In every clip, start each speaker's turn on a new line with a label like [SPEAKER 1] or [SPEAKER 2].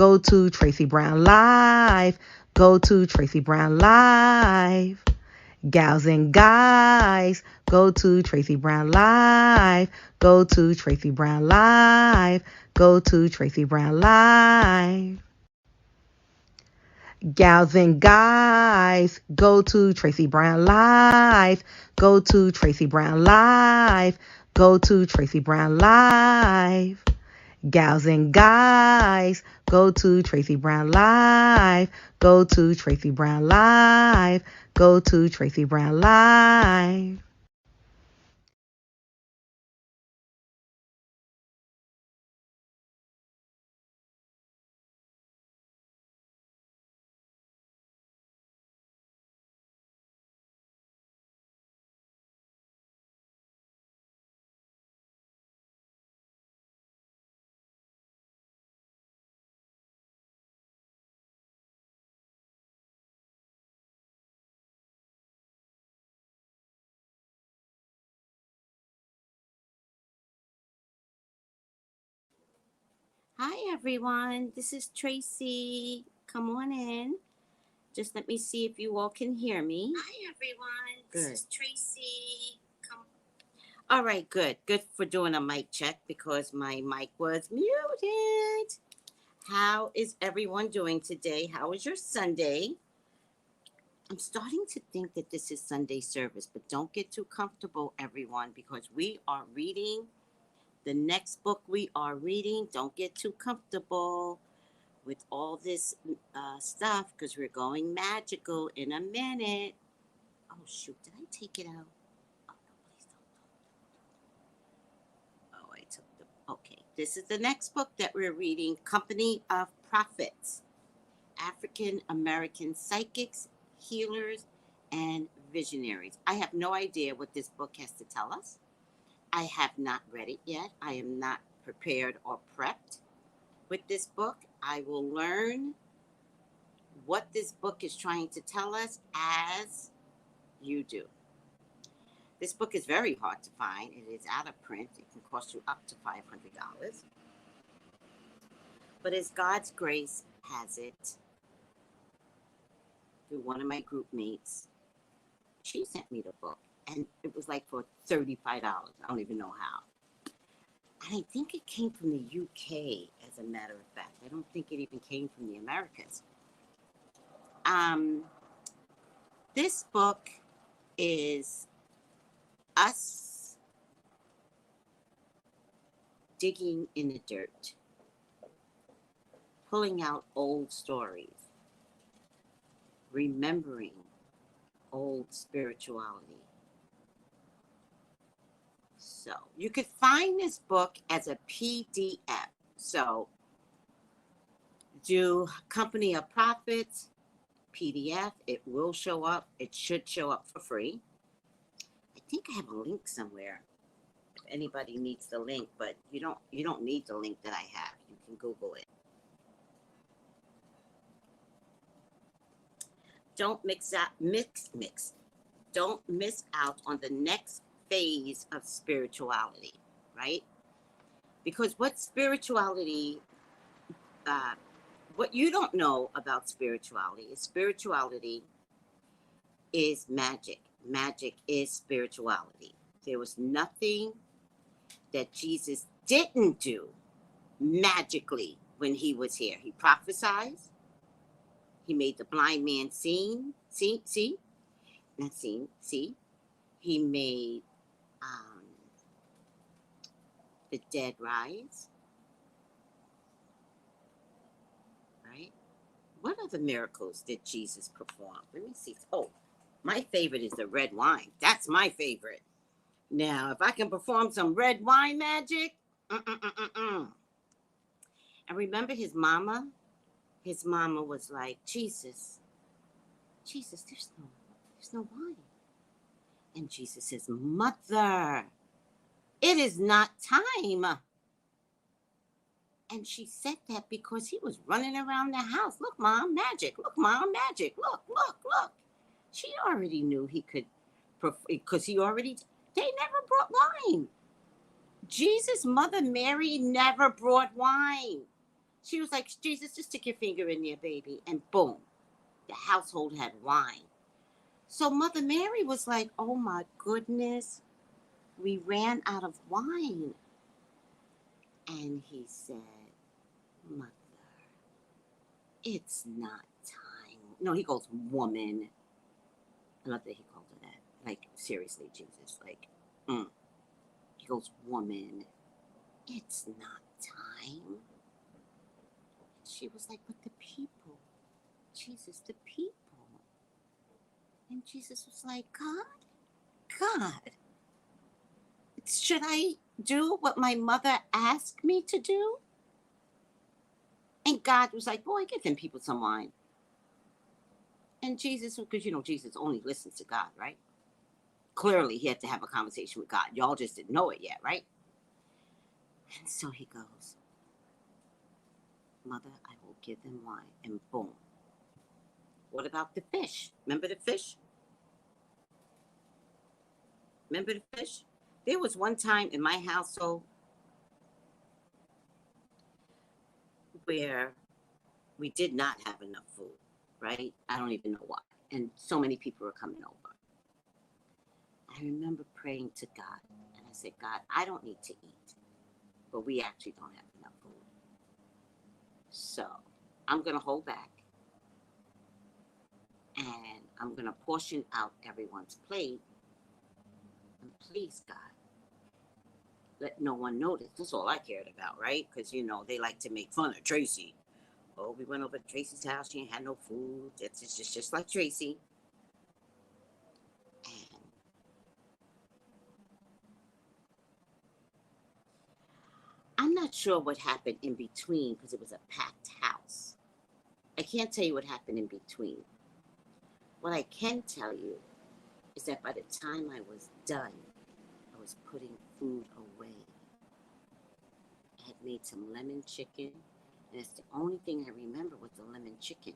[SPEAKER 1] Go to Tracy Brown Live. Go to Tracy Brown Live. Gals and guys, go to Tracy Brown Live. Go to Tracy Brown Live. Go to Tracy Brown Live. Gals and guys, go to Tracy Brown Live. Go to Tracy Brown Live. Go to Tracy Brown Live. Gals and guys, go to Tracy Brown Live. Go to Tracy Brown Live. Go to Tracy Brown Live.
[SPEAKER 2] Hi, everyone. This is Tracy. Come on in. Just let me see if you all can hear me. Hi, everyone. This is Tracy. All right, good. Good for doing a mic check because my mic was muted. How is everyone doing today? How was your Sunday? I'm starting to think that this is Sunday service, but don't get too comfortable, everyone, because we are reading the next book we are reading. Don't get too comfortable with all this stuff because we're going magical in a minute. Oh, shoot. Did I take it out? Oh, no, please don't. Oh, I took the. Okay. This is the next book that we're reading, Company of Prophets, African American Psychics, Healers, and Visionaries. I have no idea what this book has to tell us. I have not read it yet. I am not prepared or prepped with this book. I will learn what this book is trying to tell us as you do. This book is very hard to find. It is out of print. It can cost you up to $500. But as God's grace has it, through one of my group mates, she sent me the book. And it was like for $35. I don't even know how. And I think it came from the UK, as a matter of fact. I don't think it even came from the Americas. This book is us digging in the dirt, pulling out old stories, remembering old spirituality. So you could find this book as a PDF. So do Company of Prophets, PDF. It will show up. It should show up for free. I think I have a link somewhere if anybody needs the link, but you don't need the link that I have. You can Google it. Don't mix. Don't miss out on the next phase of spirituality, right? Because what you don't know about spirituality is magic. Magic is spirituality. There was nothing that Jesus didn't do magically when he was here. He prophesied. He made the blind man see. Not seen, see. He made the dead rise. Right? What other miracles did Jesus perform? Let me see. Oh, my favorite is the red wine. That's my favorite. Now, if I can perform some red wine magic, and remember his mama? His mama was like, Jesus, there's no wine. And Jesus says, Mother, it is not time. And she said that because he was running around the house. Look, Mom, magic. Look, Mom, magic. Look. She already knew he could, because they never brought wine. Jesus' mother, Mary, never brought wine. She was like, Jesus, just stick your finger in there, baby. And boom, the household had wine. So Mother Mary was like, oh my goodness, we ran out of wine. And he said, Mother, it's not time. No, he goes, woman. I love that he called her that. Like, seriously, Jesus. Like, He goes, woman, it's not time. She was like, but the people. Jesus, the people. And Jesus was like, God, should I do what my mother asked me to do? And God was like, boy, get them people some wine. And Jesus, because Jesus only listens to God, right? Clearly, he had to have a conversation with God. Y'all just didn't know it yet, right? And so he goes, Mother, I will give them wine. And boom. What about the fish? Remember the fish? Remember the fish? There was one time in my household where we did not have enough food, right? I don't even know why. And so many people were coming over. I remember praying to God, and I said, God, I don't need to eat, but we actually don't have enough food. So I'm going to hold back, and I'm going to portion out everyone's plate. And please, God, let no one notice. That's all I cared about, right? Because, they like to make fun of Tracy. Oh, we went over to Tracy's house. She ain't had no food. It's just like Tracy. And I'm not sure what happened in between because it was a packed house. I can't tell you what happened in between. What I can tell you is that by the time I was done, I was putting food away. I had made some lemon chicken, and it's the only thing I remember was the lemon chicken.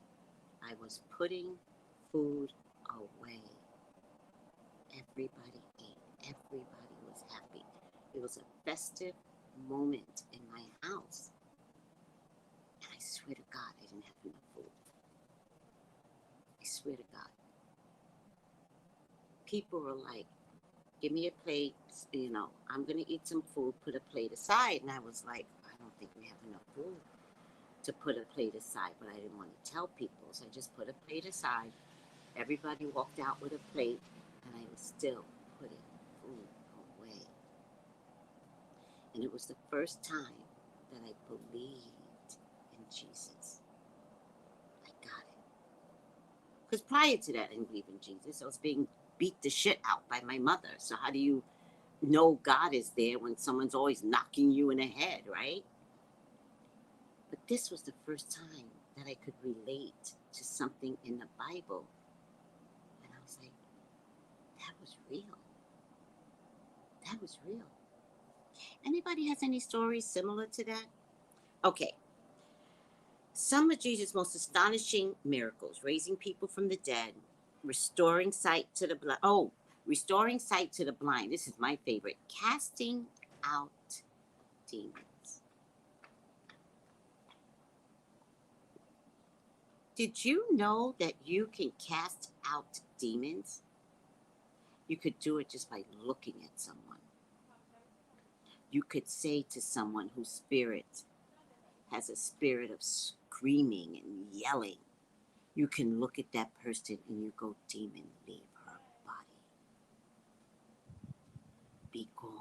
[SPEAKER 2] I was putting food away. Everybody ate. Everybody was happy. It was a festive moment in my house. And I swear to God, I didn't have enough food. I swear to God. People were like, give me a plate, I'm going to eat some food, put a plate aside. And I was like, I don't think we have enough food to put a plate aside, but I didn't want to tell people. So I just put a plate aside. Everybody walked out with a plate, and I was still putting food away. And it was the first time that I believed in Jesus. I got it. Because prior to that, I didn't believe in Jesus. I was being beat the shit out by my mother. So how do you know God is there when someone's always knocking you in the head, right? But this was the first time that I could relate to something in the Bible. And I was like, that was real. That was real. Anybody has any stories similar to that? Okay. Some of Jesus' most astonishing miracles: raising people from the dead, restoring sight to the blind. Oh, restoring sight to the blind. This is my favorite. Casting out demons. Did you know that you can cast out demons? You could do it just by looking at someone. You could say to someone whose spirit has a spirit of screaming and yelling, you can look at that person and you go, demon, leave her body. Be gone.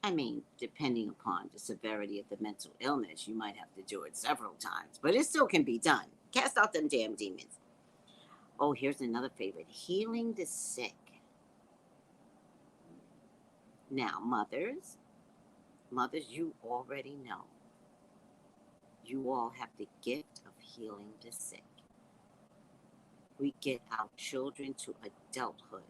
[SPEAKER 2] I mean, depending upon the severity of the mental illness, you might have to do it several times, but it still can be done. Cast out them damn demons. Oh, here's another favorite: healing the sick. Now, mothers, you already know. You all have the gift of healing the sick. We get our children to adulthood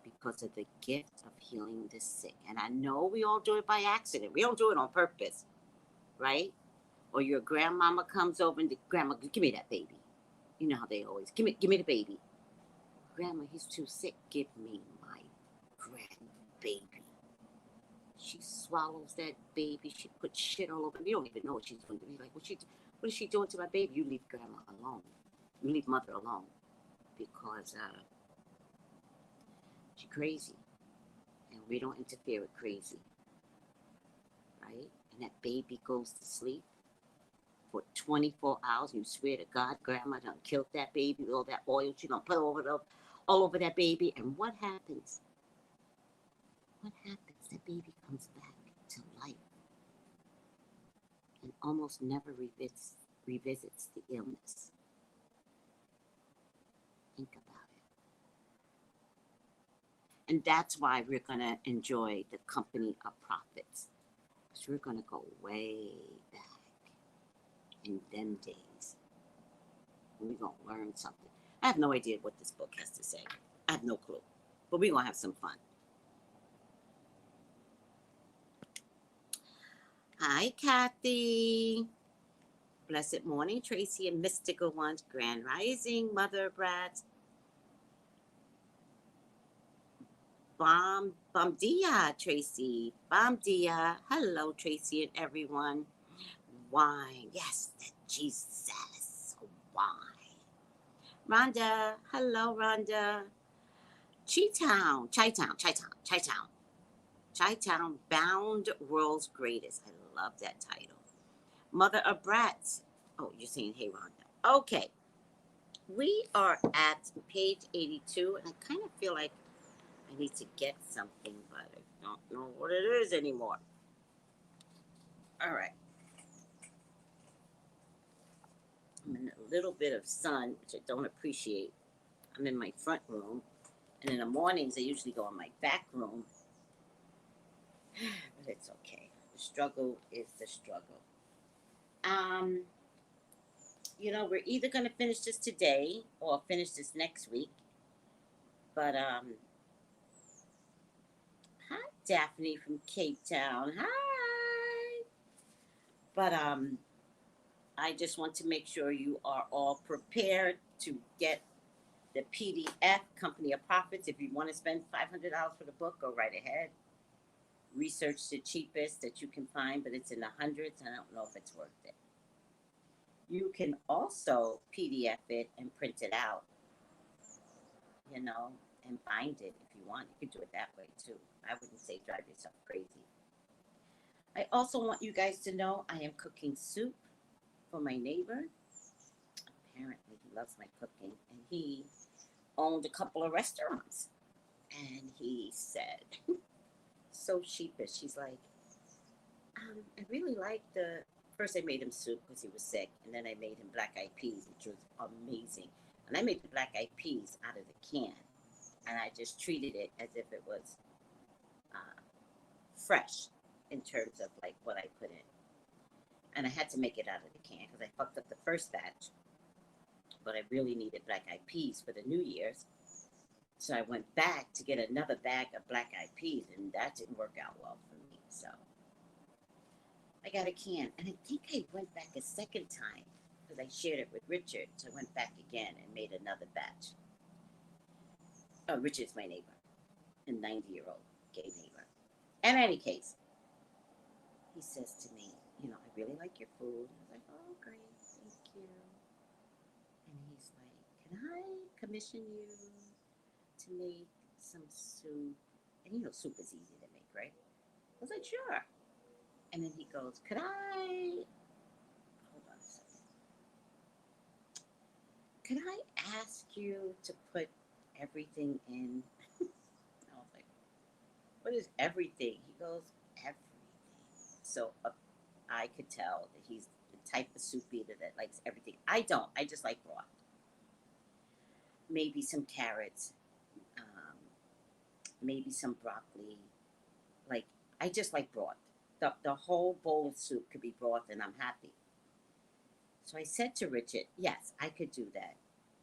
[SPEAKER 2] because of the gift of healing the sick. And I know we all do it by accident. We don't do it on purpose, right? Or your grandmama comes over and grandma, give me that baby. You know how they always, give me the baby. Grandma, he's too sick. Give me my grandbaby. she swallows that baby. She puts shit all over. We don't even know what she's doing. We're like, what is she doing to my baby? You leave grandma alone. You leave mother alone because she's crazy, and we don't interfere with crazy, right? And that baby goes to sleep for 24 hours. You swear to God, grandma done killed that baby with all that oil. She done put all over that baby. And what happens? What happens? That baby comes back to life and almost never revisits the illness. Think about it. And that's why we're going to enjoy the company of prophets. Because we're going to go way back in them days. And we're going to learn something. I have no idea what this book has to say. I have no clue. But we're going to have some fun. Hi, Kathy. Blessed morning, Tracy and mystical ones. Grand rising, mother brats. Bom dia, Tracy. Bom dia. Hello, Tracy and everyone. Wine. Yes, Jesus. Wine. Rhonda. Hello, Rhonda. Chi-Town. Chi-Town, bound world's greatest. I love that title. Mother of brats. Oh, you're saying, hey, Rhonda. Okay. We are at page 82, and I kind of feel like I need to get something, but I don't know what it is anymore. All right. I'm in a little bit of sun, which I don't appreciate. I'm in my front room, and in the mornings, I usually go in my back room. But it's okay. The struggle is the struggle. We're either going to finish this today or finish this next week. But, hi, Daphne from Cape Town. Hi. But, I just want to make sure you are all prepared to get the PDF, Company of Prophets. If you want to spend $500 for the book, go right ahead. Research the cheapest that you can find, but it's in the hundreds. I don't know if it's worth it. You can also PDF it and print it out, and bind it if you want. You can do it that way too. I wouldn't say drive yourself crazy. I also want you guys to know I am cooking soup for my neighbor. Apparently he loves my cooking, and he owned a couple of restaurants. And he said, so sheepish, he's like, I really like first I made him soup because he was sick, and then I made him black-eyed peas, which was amazing. And I made the black-eyed peas out of the can, and I just treated it as if it was fresh in terms of like what I put in. And I had to make it out of the can because I fucked up the first batch, but I really needed black-eyed peas for the New Year's. So I went back to get another bag of black-eyed peas, and that didn't work out well for me. So I got a can, and I think I went back a second time because I shared it with Richard. So I went back again and made another batch. Oh, Richard's my neighbor, a 90-year-old gay neighbor. In any case, he says to me, I really like your food. I was like, oh, great, thank you. And he's like, can I commission you to make some soup? And soup is easy to make, right? I was like, sure. And then he goes, hold on a second. Could I ask you to put everything in? I was like, what is everything? He goes, everything. So I could tell that he's the type of soup eater that likes everything. I don't. I just like broth. Maybe some carrots. Maybe some broccoli. Like, I just like broth. The whole bowl of soup could be broth, and I'm happy. So I said to Richard, yes, I could do that.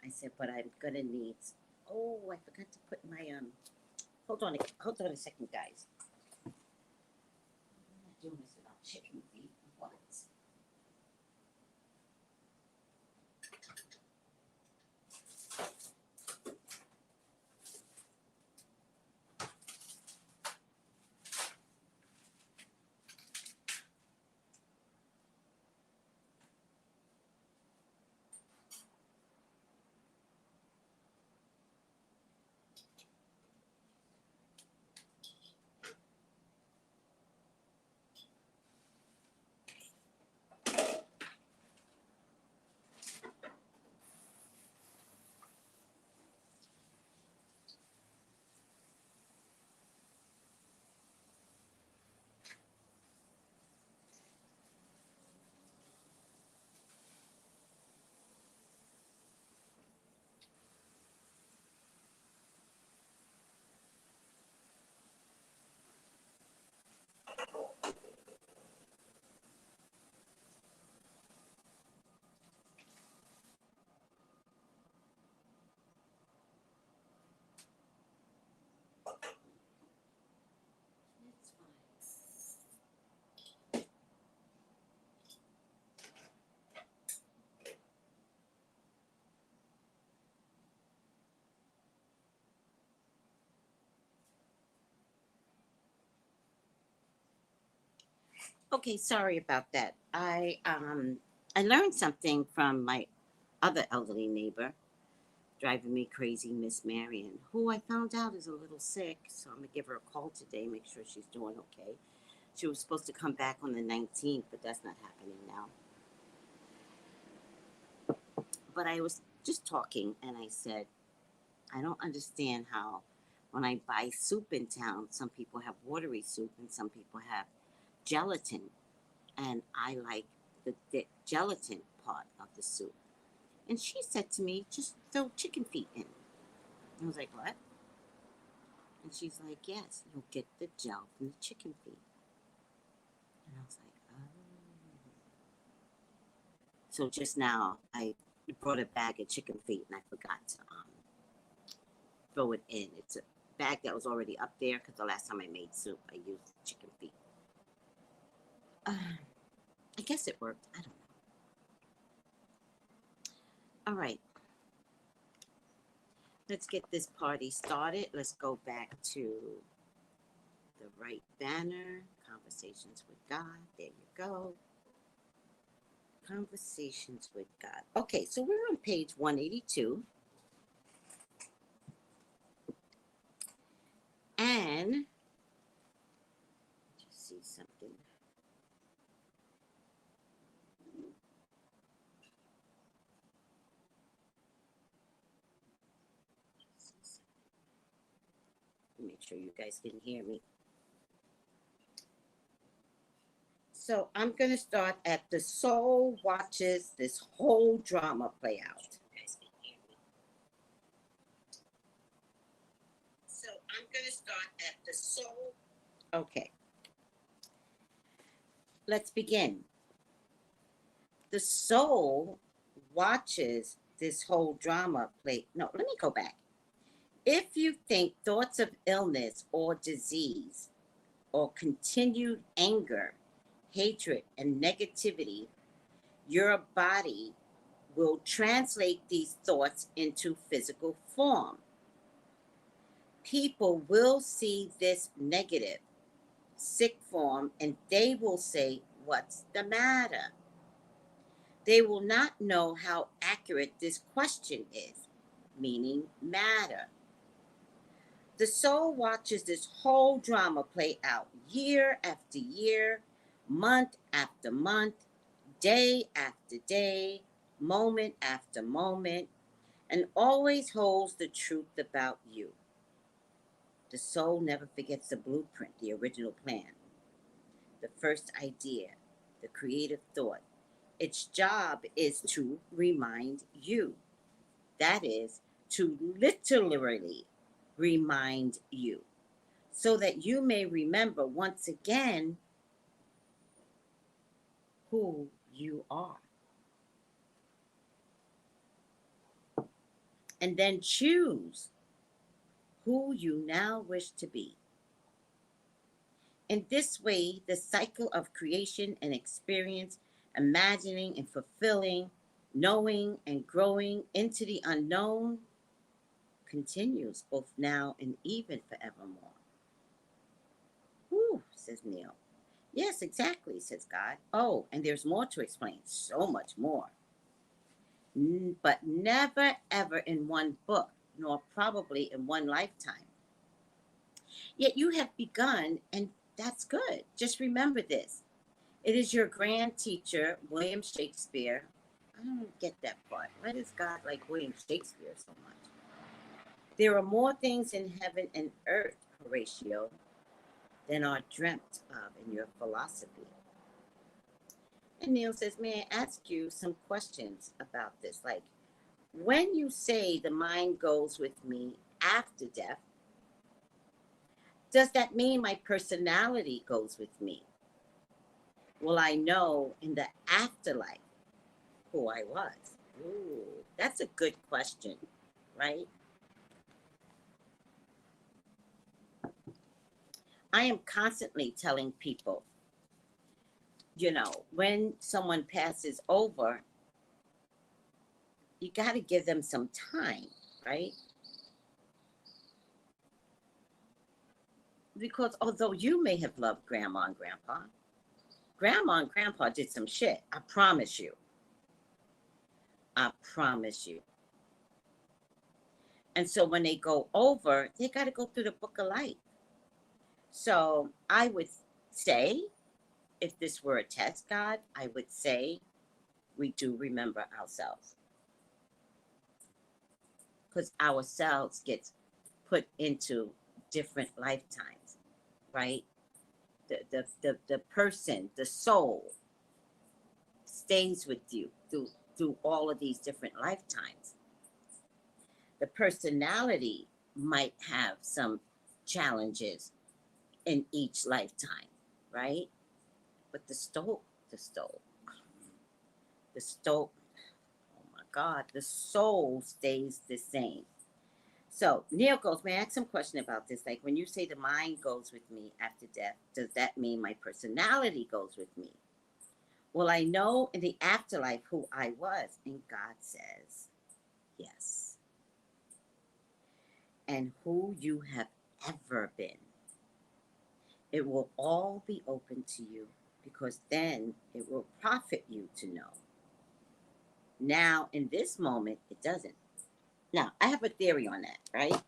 [SPEAKER 2] I said, but I'm going to need... Oh, I forgot to put my... Hold on a second, guys. I'm not doing this without chicken feet. What? It's fine. Okay, sorry about that. I learned something from my other elderly neighbor, driving me crazy, Miss Marion, who I found out is a little sick. So I'm gonna give her a call today, make sure she's doing okay. She was supposed to come back on the 19th, but that's not happening now. But I was just talking, and I said, I don't understand how when I buy soup in town, some people have watery soup and some people have gelatin, and I like the gelatin part of the soup. And she said to me, just throw chicken feet in. I was like, what? And she's like, yes, you'll get the gel from the chicken feet. And I was like, oh. So just now, I brought a bag of chicken feet and I forgot to throw it in. It's a bag that was already up there because the last time I made soup, I used chicken feet. I guess it worked. I don't know. All right. Let's get this party started. Let's go back to the right banner. Conversations with God. There you go. Conversations with God. Okay, so we're on page 182. And just see something. Make sure you guys can hear me. So I'm going to start at the soul watches this whole drama play out. So I'm going to start at the soul. Okay. Let's begin. The soul watches this whole drama play. No, let me go back. If you think thoughts of illness or disease or continued anger, hatred, and negativity, your body will translate these thoughts into physical form. People will see this negative, sick form and they will say, what's the matter? They will not know how accurate this question is, meaning matter. The soul watches this whole drama play out year after year, month after month, day after day, moment after moment, and always holds the truth about you. The soul never forgets the blueprint, the original plan, the first idea, the creative thought. Its job is to remind you. That is, to literally remind you, so that you may remember once again who you are. And then choose who you now wish to be. In this way, the cycle of creation and experience, imagining and fulfilling, knowing and growing into the unknown continues both now and even forevermore. Whew, says Neil. Yes, exactly, says God. Oh, and there's more to explain, so much more. But never ever in one book, nor probably in one lifetime. Yet you have begun, and that's good. Just remember this. It is your grand teacher, William Shakespeare. I don't get that part. Why does God like William Shakespeare so much? There are more things in heaven and earth, Horatio, than are dreamt of in your philosophy. And Neil says, may I ask you some questions about this? Like, when you say the mind goes with me after death, does that mean my personality goes with me? Will I know in the afterlife who I was? Ooh, that's a good question, right? I am constantly telling people, when someone passes over, you got to give them some time, right? Because although you may have loved grandma and grandpa did some shit. I promise you. I promise you. And so when they go over, they got to go through the book of life. So I would say, if this were a test, God, I would say we do remember ourselves. Because ourselves gets put into different lifetimes, right? The person, the soul stays with you through all of these different lifetimes. The personality might have some challenges in each lifetime, right? But the soul, oh my God, the soul stays the same. So Neil goes, may I ask some question about this? Like when you say the mind goes with me after death, does that mean my personality goes with me? Well, I know in the afterlife who I was, and God says, yes. And who you have ever been. It will all be open to you because then it will profit you to know. Now, in this moment, it doesn't. Now, I have a theory on that, right?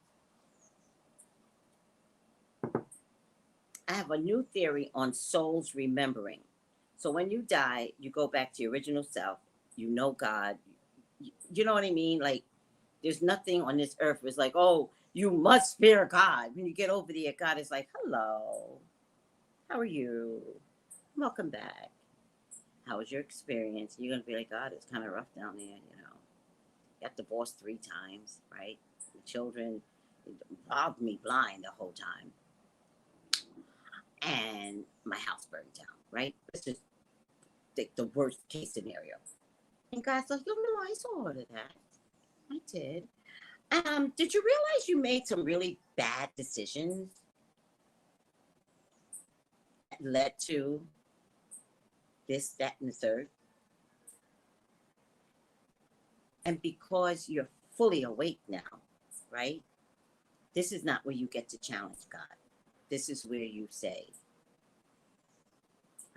[SPEAKER 2] I have a new theory on souls remembering. So when you die, you go back to your original self. You know God. You know what I mean? Like, there's nothing on this earth where it's like, oh, you must fear God. When you get over there, God is like, hello, how are you? Welcome back. How was your experience? You're going to be like, God, it's kind of rough down there, Got divorced 3 times, right? The children robbed me blind the whole time. And my house burned down, right? It's just the worst case scenario. And God's like, I saw all of that. I did. Did you realize you made some really bad decisions that led to this, that, and the third? And because you're fully awake now, right? This is not where you get to challenge God. This is where you say,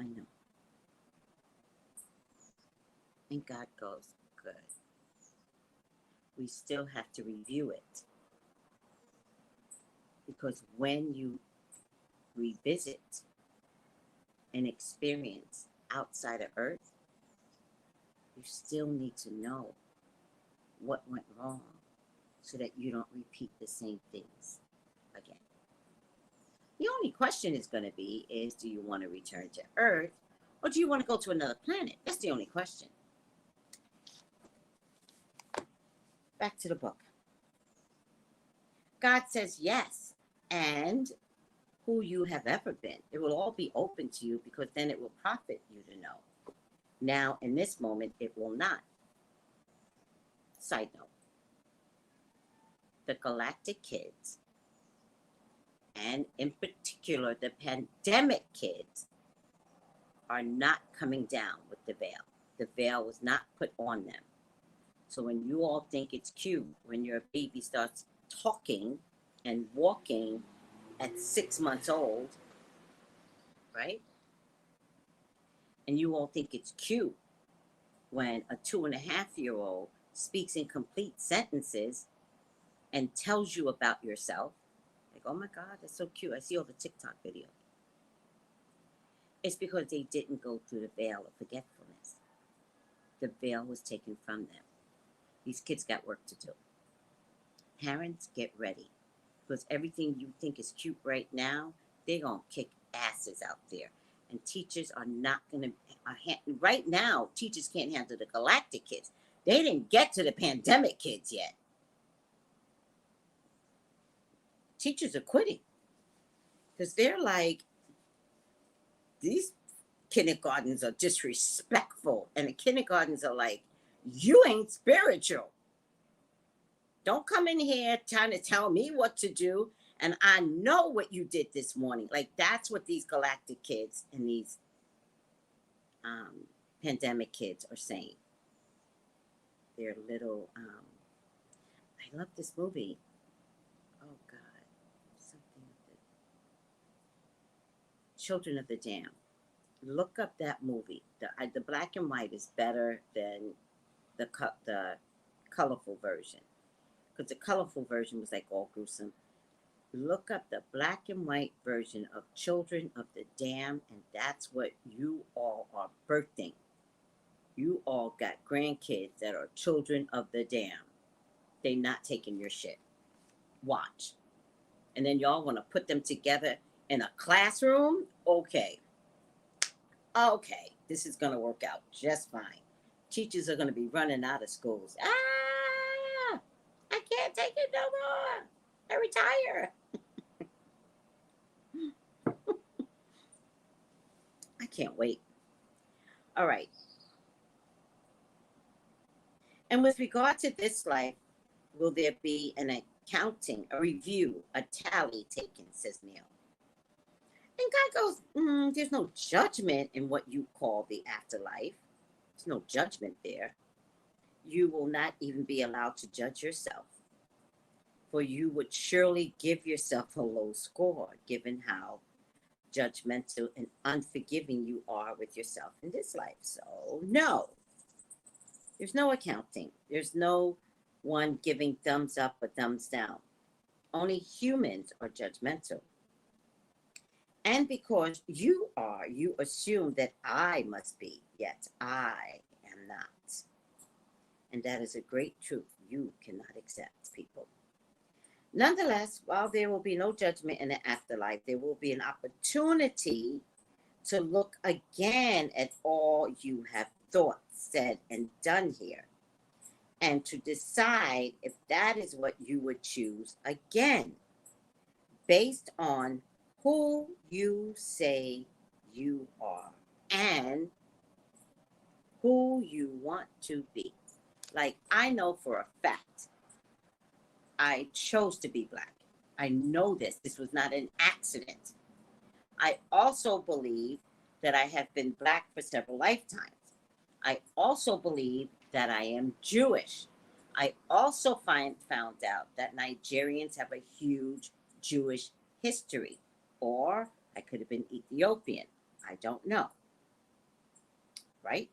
[SPEAKER 2] I know. And God goes, good. We still have to review it. Because when you revisit an experience outside of Earth, you still need to know what went wrong so that you don't repeat the same things again. The only question is going to be is, do you want to return to Earth or do you want to go to another planet? That's the only question. Back to the book. God says yes, and who you have ever been. It will all be open to you because then it will profit you to know. Now, in this moment, it will not. Side note. The Galactic Kids, and in particular the pandemic kids, are not coming down with the veil. The veil was not put on them. So when you all think it's cute, when your baby starts talking and walking at 6 months old, right? And you all think it's cute when a 2.5-year-old speaks in complete sentences and tells you about yourself. Like, oh my God, that's so cute. I see all the TikTok videos. It's because they didn't go through the veil of forgetfulness. The veil was taken from them. These kids got work to do. Parents, get ready. Because everything you think is cute right now, they're going to kick asses out there. And teachers are not going to... right now, teachers can't handle the Galactic Kids. They didn't get to the pandemic kids yet. Teachers are quitting. Because they're like, these kindergartens are disrespectful. And the kindergartens are like, you ain't spiritual. Don't come in here trying to tell me what to do. And I know what you did this morning. Like, that's what these galactic kids and these pandemic kids are saying. They're little, I love this movie. Oh, God. Something of the Children of the Dam. Look up that movie. The black and white is better than the colorful version. Because the colorful version was like all gruesome. Look up the black and white version of Children of the Dam, and that's what you all are birthing. You all got grandkids that are children of the dam. They not taking your shit. Watch. And then y'all want to put them together in a classroom? Okay. This is going to work out just fine. Teachers are going to be running out of schools. I can't take it no more. I retire. I can't wait. All right. And with regard to this life, will there be an accounting, a review, a tally taken, says Neil. And God goes, there's no judgment in what you call the afterlife. There's no judgment there. You will not even be allowed to judge yourself, for you would surely give yourself a low score, given how judgmental and unforgiving you are with yourself in this life. So, no, there's no accounting. There's no one giving thumbs up or thumbs down. Only humans are judgmental. And because you are, you assume that I must be, yet I am not. And that is a great truth you cannot accept, people. Nonetheless, while there will be no judgment in the afterlife, there will be an opportunity to look again at all you have thought, said, and done here, and to decide if that is what you would choose again, based on who you say you are and who you want to be. Like, I know for a fact I chose to be Black. I know this. This was not an accident. I also believe that I have been Black for several lifetimes. I also believe that I am Jewish. I also found out that Nigerians have a huge Jewish history. Or I could have been Ethiopian. I don't know. Right?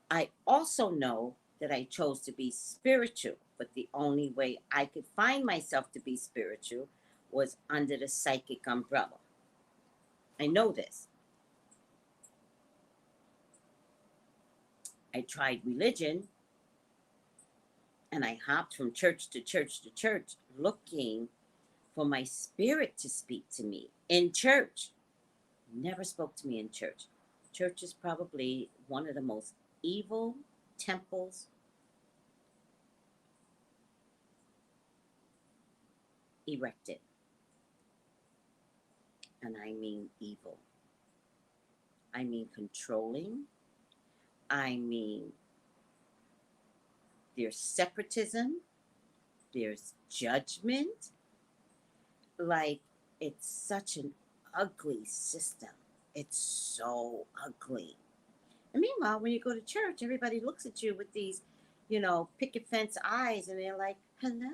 [SPEAKER 2] I also know that I chose to be spiritual, but the only way I could find myself to be spiritual was under the psychic umbrella. I know this. I tried religion, and I hopped from church to church to church looking for my spirit to speak to me in church. Never spoke to me in church. Church is probably one of the most evil temples erected. And I mean evil. I mean controlling. I mean there's separatism. There's judgment. Like, it's such an ugly system. It's so ugly. And meanwhile, when you go to church, everybody looks at you with these, picket fence eyes, and they're like, hello,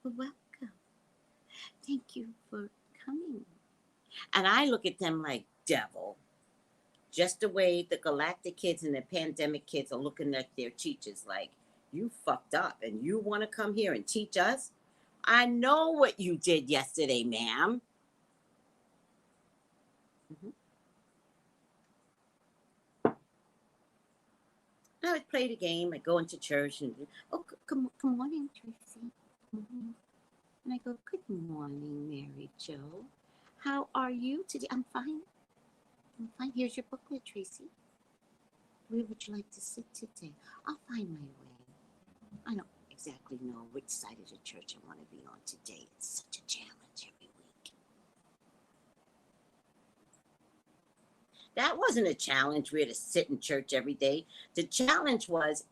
[SPEAKER 2] welcome. Thank you for coming. And I look at them like, devil. Just the way the galactic kids and the pandemic kids are looking at their teachers like, you fucked up and you want to come here and teach us? I know what you did yesterday, ma'am. Mm-hmm. I would play the game. I go into church and, good morning, Tracy. Mm-hmm. And I go, good morning, Mary Jo. How are you today? I'm fine. Here's your booklet, Tracy. Where would you like to sit today? I'll find my way. I don't exactly know which side of the church I want to be on today. It's such a challenge every week. That wasn't a challenge where to sit in church every day. The challenge was,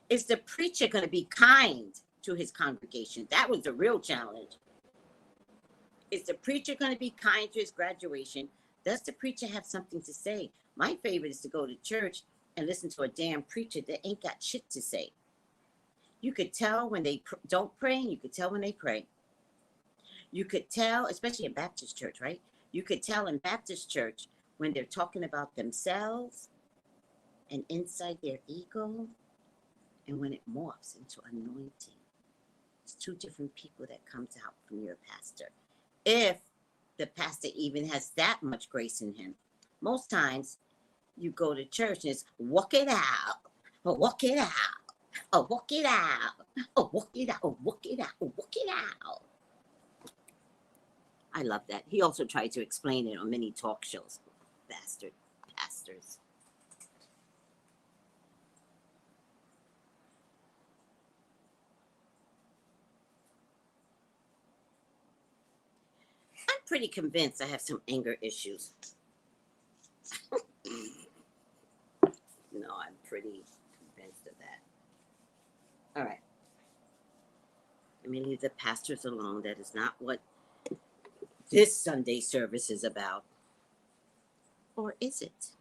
[SPEAKER 2] Is the preacher going to be kind to his congregation? That was the real challenge. Is the preacher going to be kind to his graduation? Does the preacher have something to say? My favorite is to go to church and listen to a damn preacher that ain't got shit to say. You could tell when they don't pray, and you could tell when they pray. You could tell, especially in Baptist church, right? You could tell in Baptist church when they're talking about themselves and inside their ego, and when it morphs into anointing. It's two different people that comes out from your pastor. If the pastor even has that much grace in him. Most times you go to church and it's walk it out, or walk it out, or walk it out, or walk it out, or walk it out, or walk it out. I love that. He also tried to explain it on many talk shows. Bastard pastors. I'm pretty convinced I have some anger issues. No, I'm pretty convinced of that. All right. Let me leave the pastors alone. That is not what this Sunday service is about. Or is it?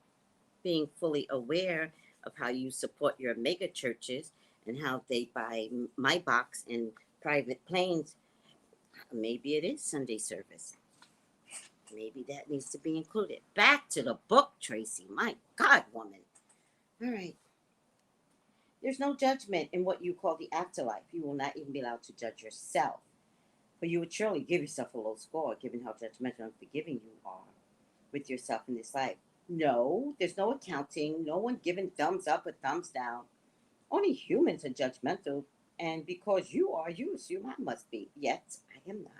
[SPEAKER 2] Being fully aware of how you support your mega churches and how they buy my box and private planes, maybe it is Sunday service. Maybe that needs to be included. Back to the book, Tracy. My God, woman. All right. There's no judgment in what you call the afterlife. You will not even be allowed to judge yourself. But you would surely give yourself a low score, given how judgmental and forgiving you are with yourself in this life. No, there's no accounting. No one giving thumbs up or thumbs down. Only humans are judgmental. And because you are, you assume I must be. Yet, I am not.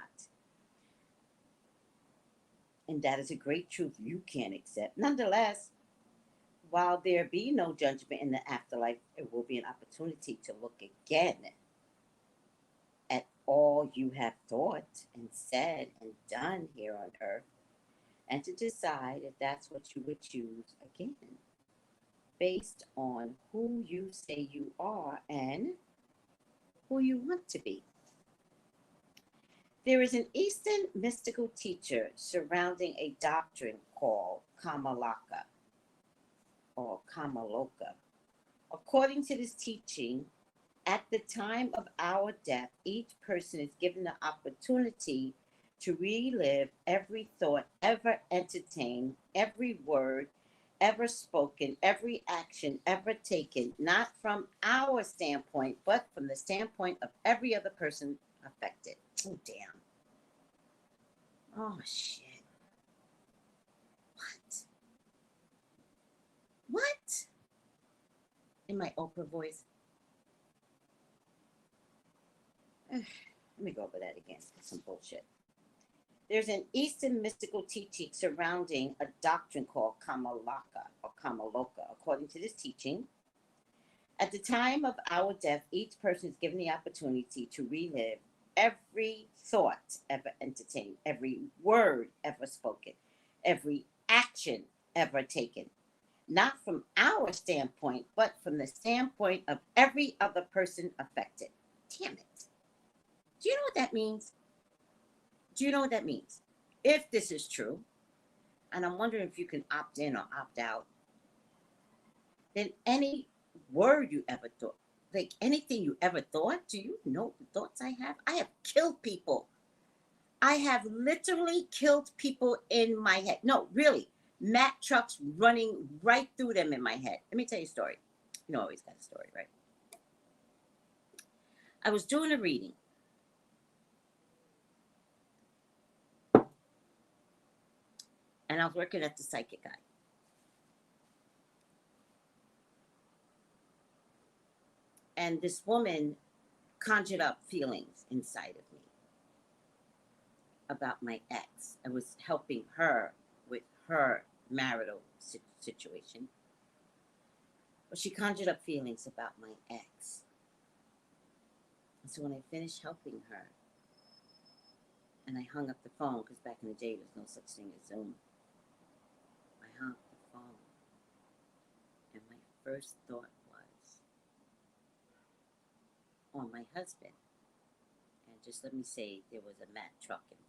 [SPEAKER 2] And that is a great truth you can't accept. Nonetheless, while there be no judgment in the afterlife, it will be an opportunity to look again at all you have thought and said and done here on earth, and to decide if that's what you would choose again, based on who you say you are and who you want to be. There is an Eastern mystical teacher surrounding a doctrine called Kamalaka or Kamaloka. According to this teaching, at the time of our death, each person is given the opportunity to relive every thought ever entertained, every word ever spoken, every action ever taken, not from our standpoint, but from the standpoint of every other person affected. Oh, damn. Oh, shit. What? What? In my Oprah voice. Let me go over that again. It's some bullshit. There's an Eastern mystical teaching surrounding a doctrine called Kamalaka or Kamaloka. According to this teaching, at the time of our death, each person is given the opportunity to relive every thought ever entertained, every word ever spoken, every action ever taken, not from our standpoint, but from the standpoint of every other person affected. Damn it. Do you know what that means? Do you know what that means? If this is true, and I'm wondering if you can opt in or opt out, then any word you ever thought, like anything you ever thought, do you know the thoughts I have? I have killed people. I have literally killed people in my head. No, really. Mack trucks running right through them in my head. Let me tell you a story. You know, always got a story, right? I was doing a reading. And I was working at the psychic guy. And this woman conjured up feelings inside of me about my ex. I was helping her with her marital situation. But she conjured up feelings about my ex. And so when I finished helping her, and I hung up the phone, because back in the day, there was no such thing as Zoom. I hung up the phone, and my first thought was, on my husband. And just let me say there was a Mack truck involved.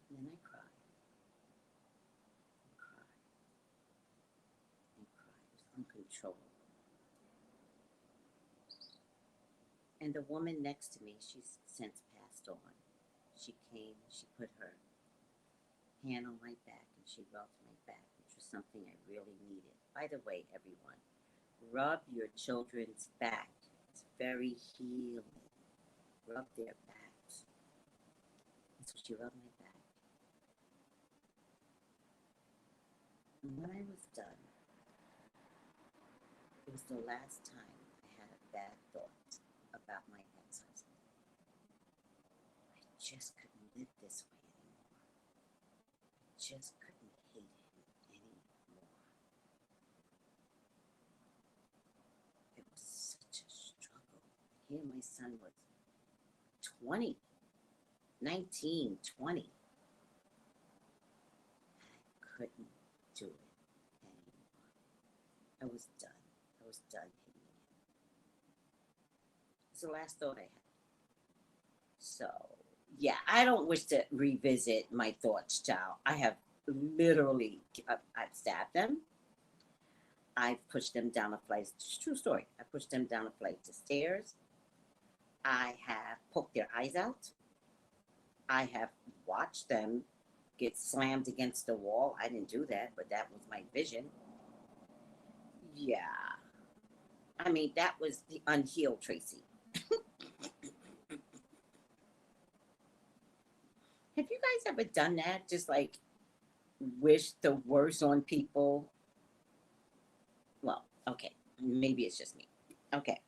[SPEAKER 2] And then I cried and cried and cried. It was uncontrollable. And the woman next to me, she's since passed on. She came, she put her hand on my back and she rubbed my back, which was something I really needed. By the way, everyone, rub your children's back. It's very healing. Rub their backs. And so she rubbed my back. And when I was done, it was the last time I had a bad thought about my ex-husband. I just couldn't live this way anymore. I just couldn't hate him anymore. It was such a struggle. Here my son was 20, 19, 20. And I couldn't do it anymore. I was done. I was done hating him. It's the last thought I had. So, yeah, I don't wish to revisit my thoughts, child. I have literally, I've stabbed them. I've pushed them down a flight. It's a true story. I pushed them down a flight of stairs. I have poked their eyes out. I have watched them get slammed against the wall. I didn't do that, but that was my vision. Yeah. I mean, that was the unhealed Tracy. Have you guys ever done that? Just like wish the worst on people? Well, okay. Maybe it's just me. Okay.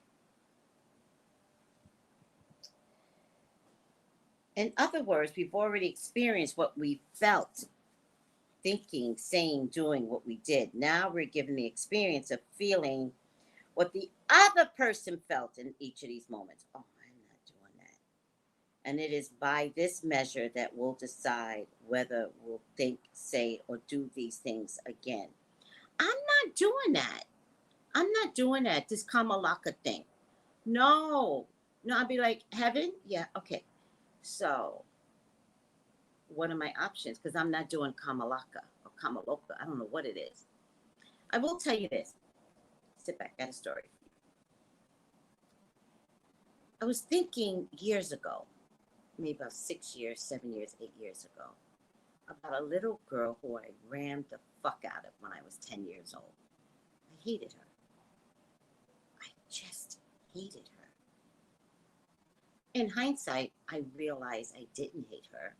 [SPEAKER 2] In other words, we've already experienced what we felt, thinking, saying, doing what we did. Now we're given the experience of feeling what the other person felt in each of these moments. Oh, I'm not doing that. And it is by this measure that we'll decide whether we'll think, say, or do these things again. I'm not doing that. I'm not doing that. This Kamalaka thing. No. No, I'd be like, heaven? Yeah, okay. So, what are my options? Because I'm not doing Kamalaka or Kamaloka. I don't know what it is. I will tell you this. Sit back, got a story. I was thinking years ago, maybe about 6 years, 7 years, 8 years ago, about a little girl who I rammed the fuck out of when I was 10 years old. I hated her. I just hated her. In hindsight, I realized I didn't hate her.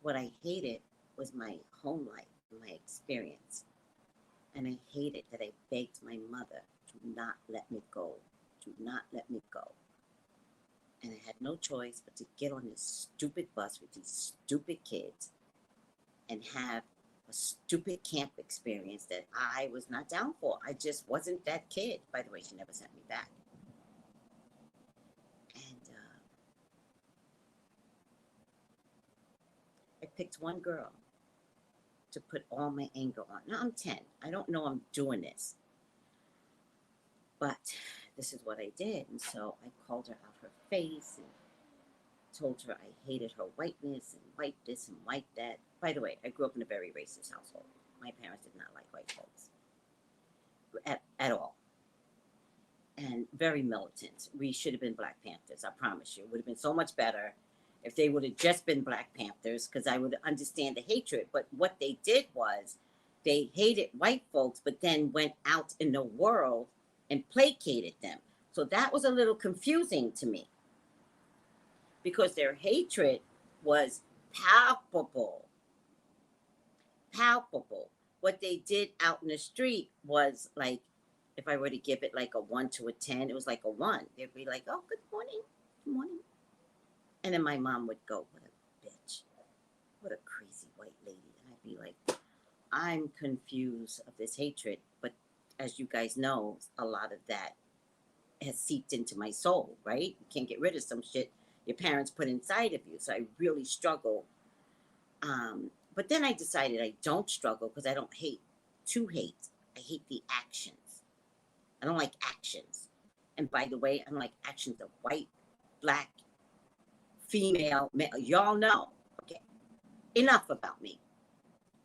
[SPEAKER 2] What I hated was my home life, my experience. And I hated that I begged my mother to not let me go, to not let me go. And I had no choice but to get on this stupid bus with these stupid kids and have a stupid camp experience that I was not down for. I just wasn't that kid. By the way, she never sent me back. And I picked one girl to put all my anger on. Now I'm 10. I don't know I'm doing this. But this is what I did. And so I called her out her face and told her I hated her whiteness and white this and white that. By the way, I grew up in a very racist household. My parents did not like white folks at all. And very militant. We should have been Black Panthers, I promise you. It would have been so much better if they would have just been Black Panthers, because I would understand the hatred. But what they did was they hated white folks, but then went out in the world and placated them. So that was a little confusing to me, because their hatred was palpable. Palpable. What they did out in the street was like, if I were to give it like a 1 to a 10, it was like a 1. They'd be like, oh, good morning. Good morning. And then my mom would go, what a bitch. What a crazy white lady. And I'd be like, I'm confused of this hatred. But as you guys know, a lot of that has seeped into my soul, right? You can't get rid of some shit your parents put inside of you. So I really struggle. But then I decided I don't struggle because I don't hate to hate. I hate the actions. I don't like actions. And by the way, I don't like actions of white, black, female, male. Y'all know. Okay, enough about me.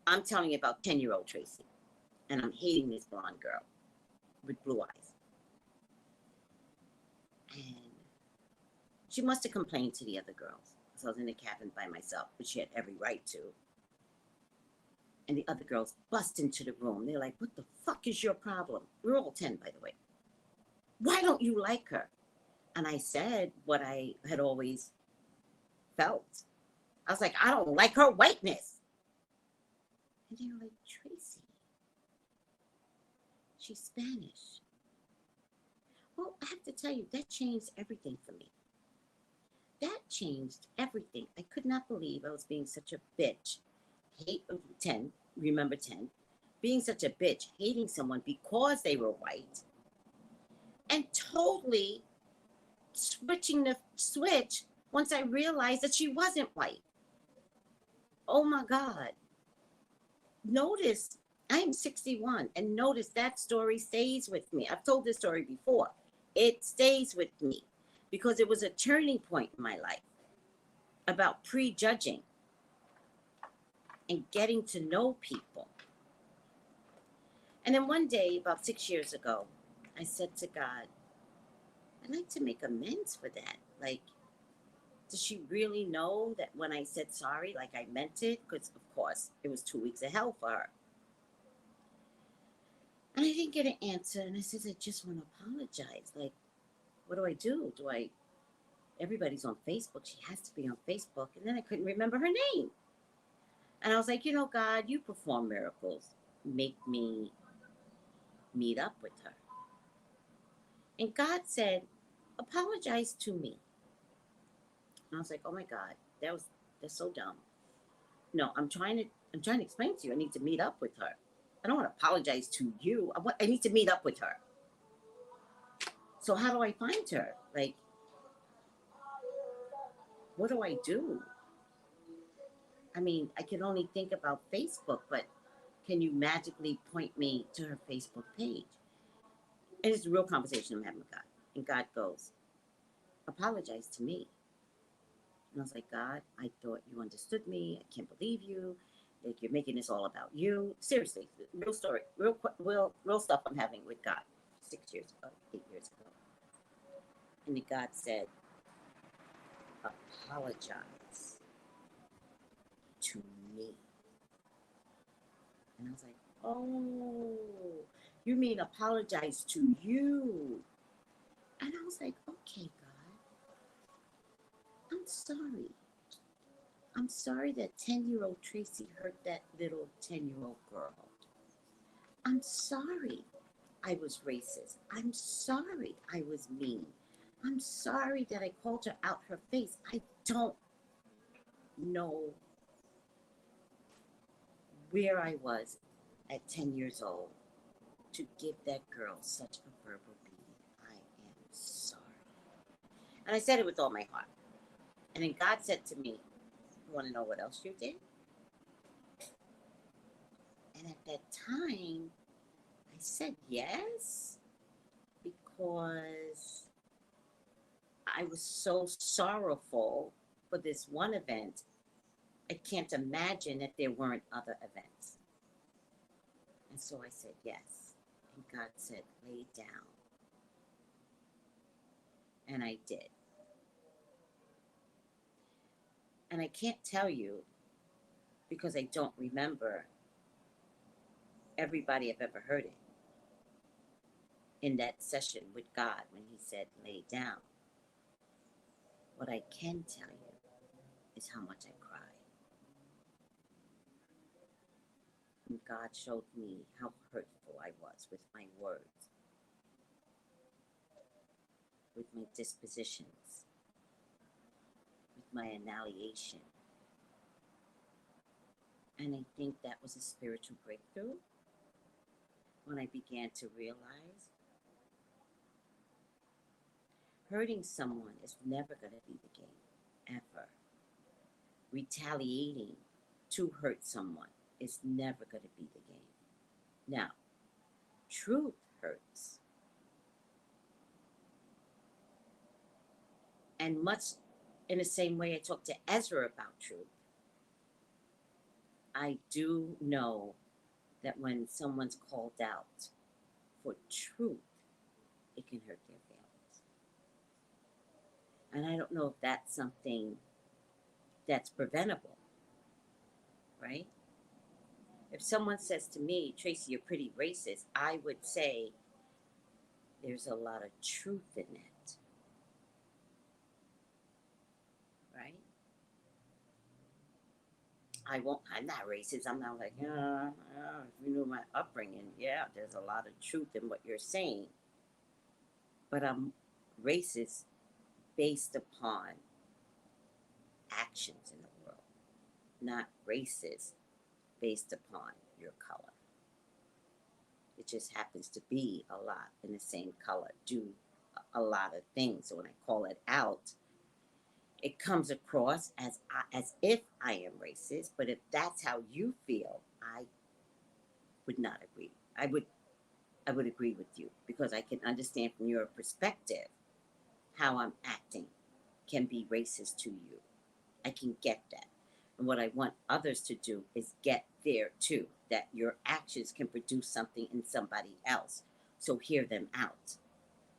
[SPEAKER 2] I'm telling you about 10-year-old Tracy. And I'm hating this blonde girl with blue eyes. And she must have complained to the other girls. So I was in the cabin by myself, which she had every right to. And the other girls bust into the room. They're like, what the fuck is your problem? We're all 10, by the way. Why don't you like her? And I said what I had always felt. I was like, I don't like her whiteness. And they were like, Tracy, she's Spanish. Well, I have to tell you, that changed everything for me. That changed everything. I could not believe I was being such a bitch. Hate 10, remember 10. Being such a bitch, hating someone because they were white. And totally switching the switch once I realized that she wasn't white. Oh my God. Notice, I am 61, and notice that story stays with me. I've told this story before. It stays with me because it was a turning point in my life about prejudging and getting to know people. And then one day, about 6 years ago, I said to God, I'd like to make amends for that. Like, does she really know that when I said sorry, like I meant it? Because, of course, it was 2 weeks of hell for her. And I didn't get an answer. And I said, I just want to apologize. Like, what do? Everybody's on Facebook. She has to be on Facebook. And then I couldn't remember her name. And I was like, God, you perform miracles. Make me meet up with her. And God said, apologize to me. And I was like, oh my God, that's so dumb. No, I'm trying to explain to you. I need to meet up with her. I don't want to apologize to you. I need to meet up with her. So how do I find her? Like, what do I do? I mean, I can only think about Facebook, but can you magically point me to her Facebook page? And it's a real conversation I'm having with God. And God goes, apologize to me. And I was like, God, I thought you understood me. I can't believe you. Like, you're making this all about you. Seriously, real story, real stuff I'm having with God 6 years ago, 8 years ago. And then God said, apologize to me. And I was like, oh, you mean apologize to you? And I was like, okay, God, I'm sorry. I'm sorry that 10-year-old Tracy hurt that little 10-year-old girl. I'm sorry I was racist. I'm sorry I was mean. I'm sorry that I called her out her face. I don't know where I was at 10 years old to give that girl such a verbal beating. I am sorry. And I said it with all my heart. And then God said to me, you want to know what else you did? And at that time, I said yes, because I was so sorrowful for this one event. I can't imagine that there weren't other events. And so I said yes. And God said, lay down. And I did. And I can't tell you, because I don't remember everybody I've ever heard it in that session with God when he said, lay down. What I can tell you is how much I cried. And God showed me how hurtful I was with my words, with my dispositions, with my annihilation. And I think that was a spiritual breakthrough when I began to realize hurting someone is never going to be the game, ever. Retaliating to hurt someone is never going to be the game. Now, truth hurts. And much in the same way I talked to Ezra about truth, I do know that when someone's called out for truth, it can hurt their feelings. And I don't know if that's something that's preventable, right? If someone says to me, Tracy, you're pretty racist, I would say there's a lot of truth in it, right? I'm not racist. I'm not like, if you knew my upbringing, yeah, there's a lot of truth in what you're saying. But I'm racist based upon actions in the world, not racist based upon your color. It just happens to be a lot in the same color, do a lot of things. So when I call it out, it comes across as if I am racist. But if that's how you feel, I would not agree. I would agree with you because I can understand from your perspective how I'm acting can be racist to you. I can get that. And what I want others to do is get there too, that your actions can produce something in somebody else. So hear them out.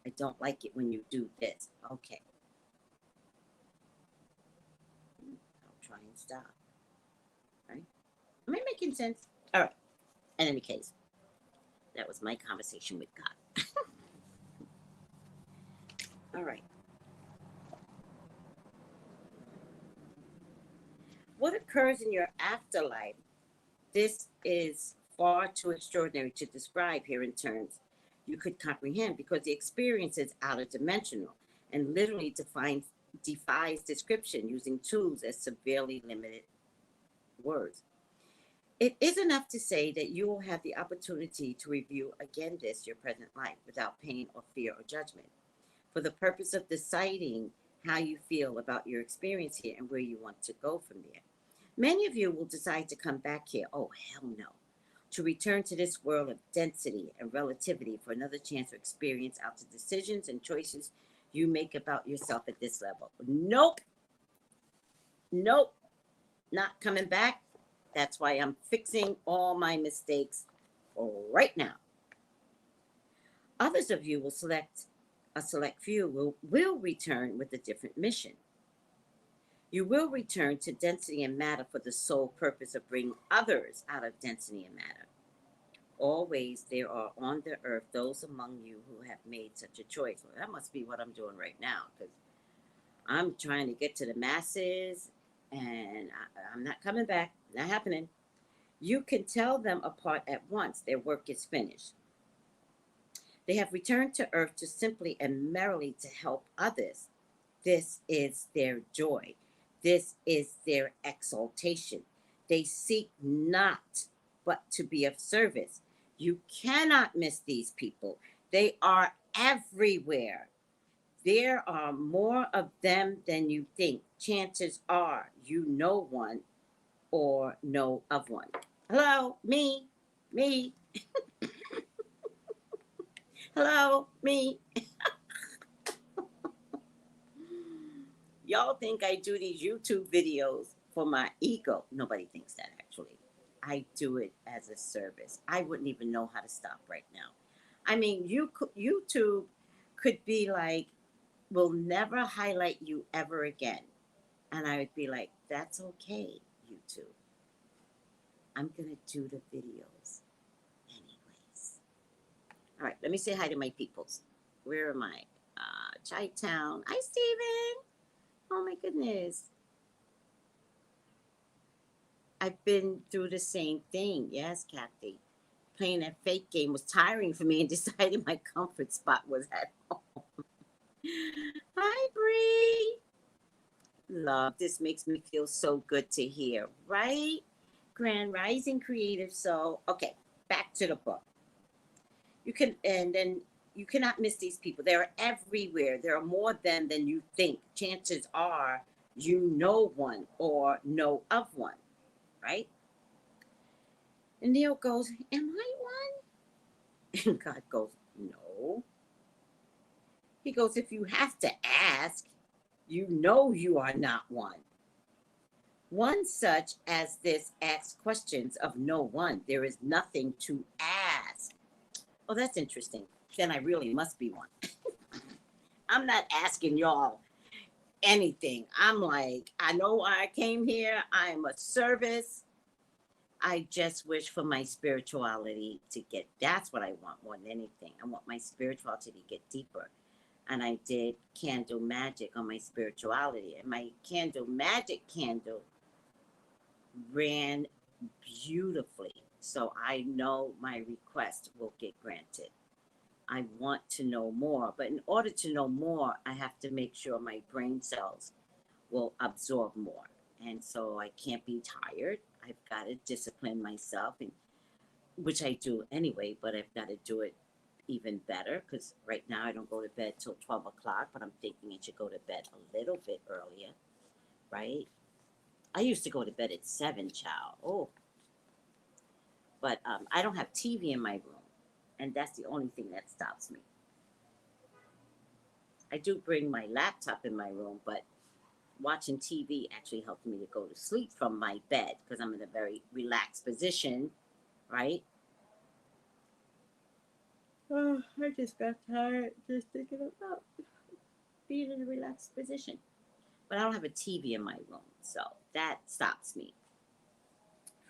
[SPEAKER 2] I don't like it when you do this. Okay. I'll try and stop. Right? Am I making sense? All right. In any case, that was my conversation with God. All right. What occurs in your afterlife? This is far too extraordinary to describe here in terms you could comprehend because the experience is outer dimensional and literally defies description using tools as severely limited words. It is enough to say that you will have the opportunity to review again your present life without pain or fear or judgment for the purpose of deciding how you feel about your experience here and where you want to go from there. Many of you will decide to come back here. Oh, hell no. To return to this world of density and relativity for another chance to experience out the decisions and choices you make about yourself at this level. Nope. Nope. Not coming back. That's why I'm fixing all my mistakes right now. Others of you will a select few will return with a different mission. You will return to density and matter for the sole purpose of bringing others out of density and matter. Always there are on the earth those among you who have made such a choice. Well, that must be what I'm doing right now because I'm trying to get to the masses and I'm not coming back. Not happening. You can tell them apart at once. Their work is finished. They have returned to earth to simply and merely to help others. This is their joy. This is their exaltation. They seek not but to be of service. You cannot miss these people. They are everywhere. There are more of them than you think. Chances are you know one or know of one. Hello, me. Hello, me. Y'all think I do these YouTube videos for my ego. Nobody thinks that actually. I do it as a service. I wouldn't even know how to stop right now. I mean, YouTube could be like, we'll never highlight you ever again. And I would be like, that's okay, YouTube. I'm going to do the videos anyways. All right, let me say hi to my peoples. Where am I? Chi-Town. Hi, Steven. Oh, my goodness. I've been through the same thing. Yes, Kathy. Playing that fake game was tiring for me and decided my comfort spot was at home. Hi, Bree. Love. This makes me feel so good to hear, right? Grand Rising Creative Soul. Okay, back to the book. You cannot miss these people. They're everywhere. There are more than you think. Chances are you know one or know of one, right? And Neil goes, am I one? And God goes, no. He goes, if you have to ask. You know you are not one. One such as this asks questions of no one. There is nothing to ask. Oh, that's interesting. Then I really must be one. I'm not asking y'all anything. I'm like, I know why I came here. I am a service. I just wish for my spirituality to get, that's what I want more than anything. I want my spirituality to get deeper. And I did candle magic on my spirituality. And my candle magic candle ran beautifully. So I know my request will get granted. I want to know more. But in order to know more, I have to make sure my brain cells will absorb more. And so I can't be tired. I've got to discipline myself, and which I do anyway, but I've got to do it even better because right now I don't go to bed till 12 o'clock, but I'm thinking I should go to bed a little bit earlier, right? I used to go to bed at 7, child. Oh, but I don't have TV in my room, and that's the only thing that stops me. I do bring my laptop in my room, but watching TV actually helps me to go to sleep from my bed because I'm in a very relaxed position, right? Oh, I just got tired just thinking about being in a relaxed position. But I don't have a TV in my room, so that stops me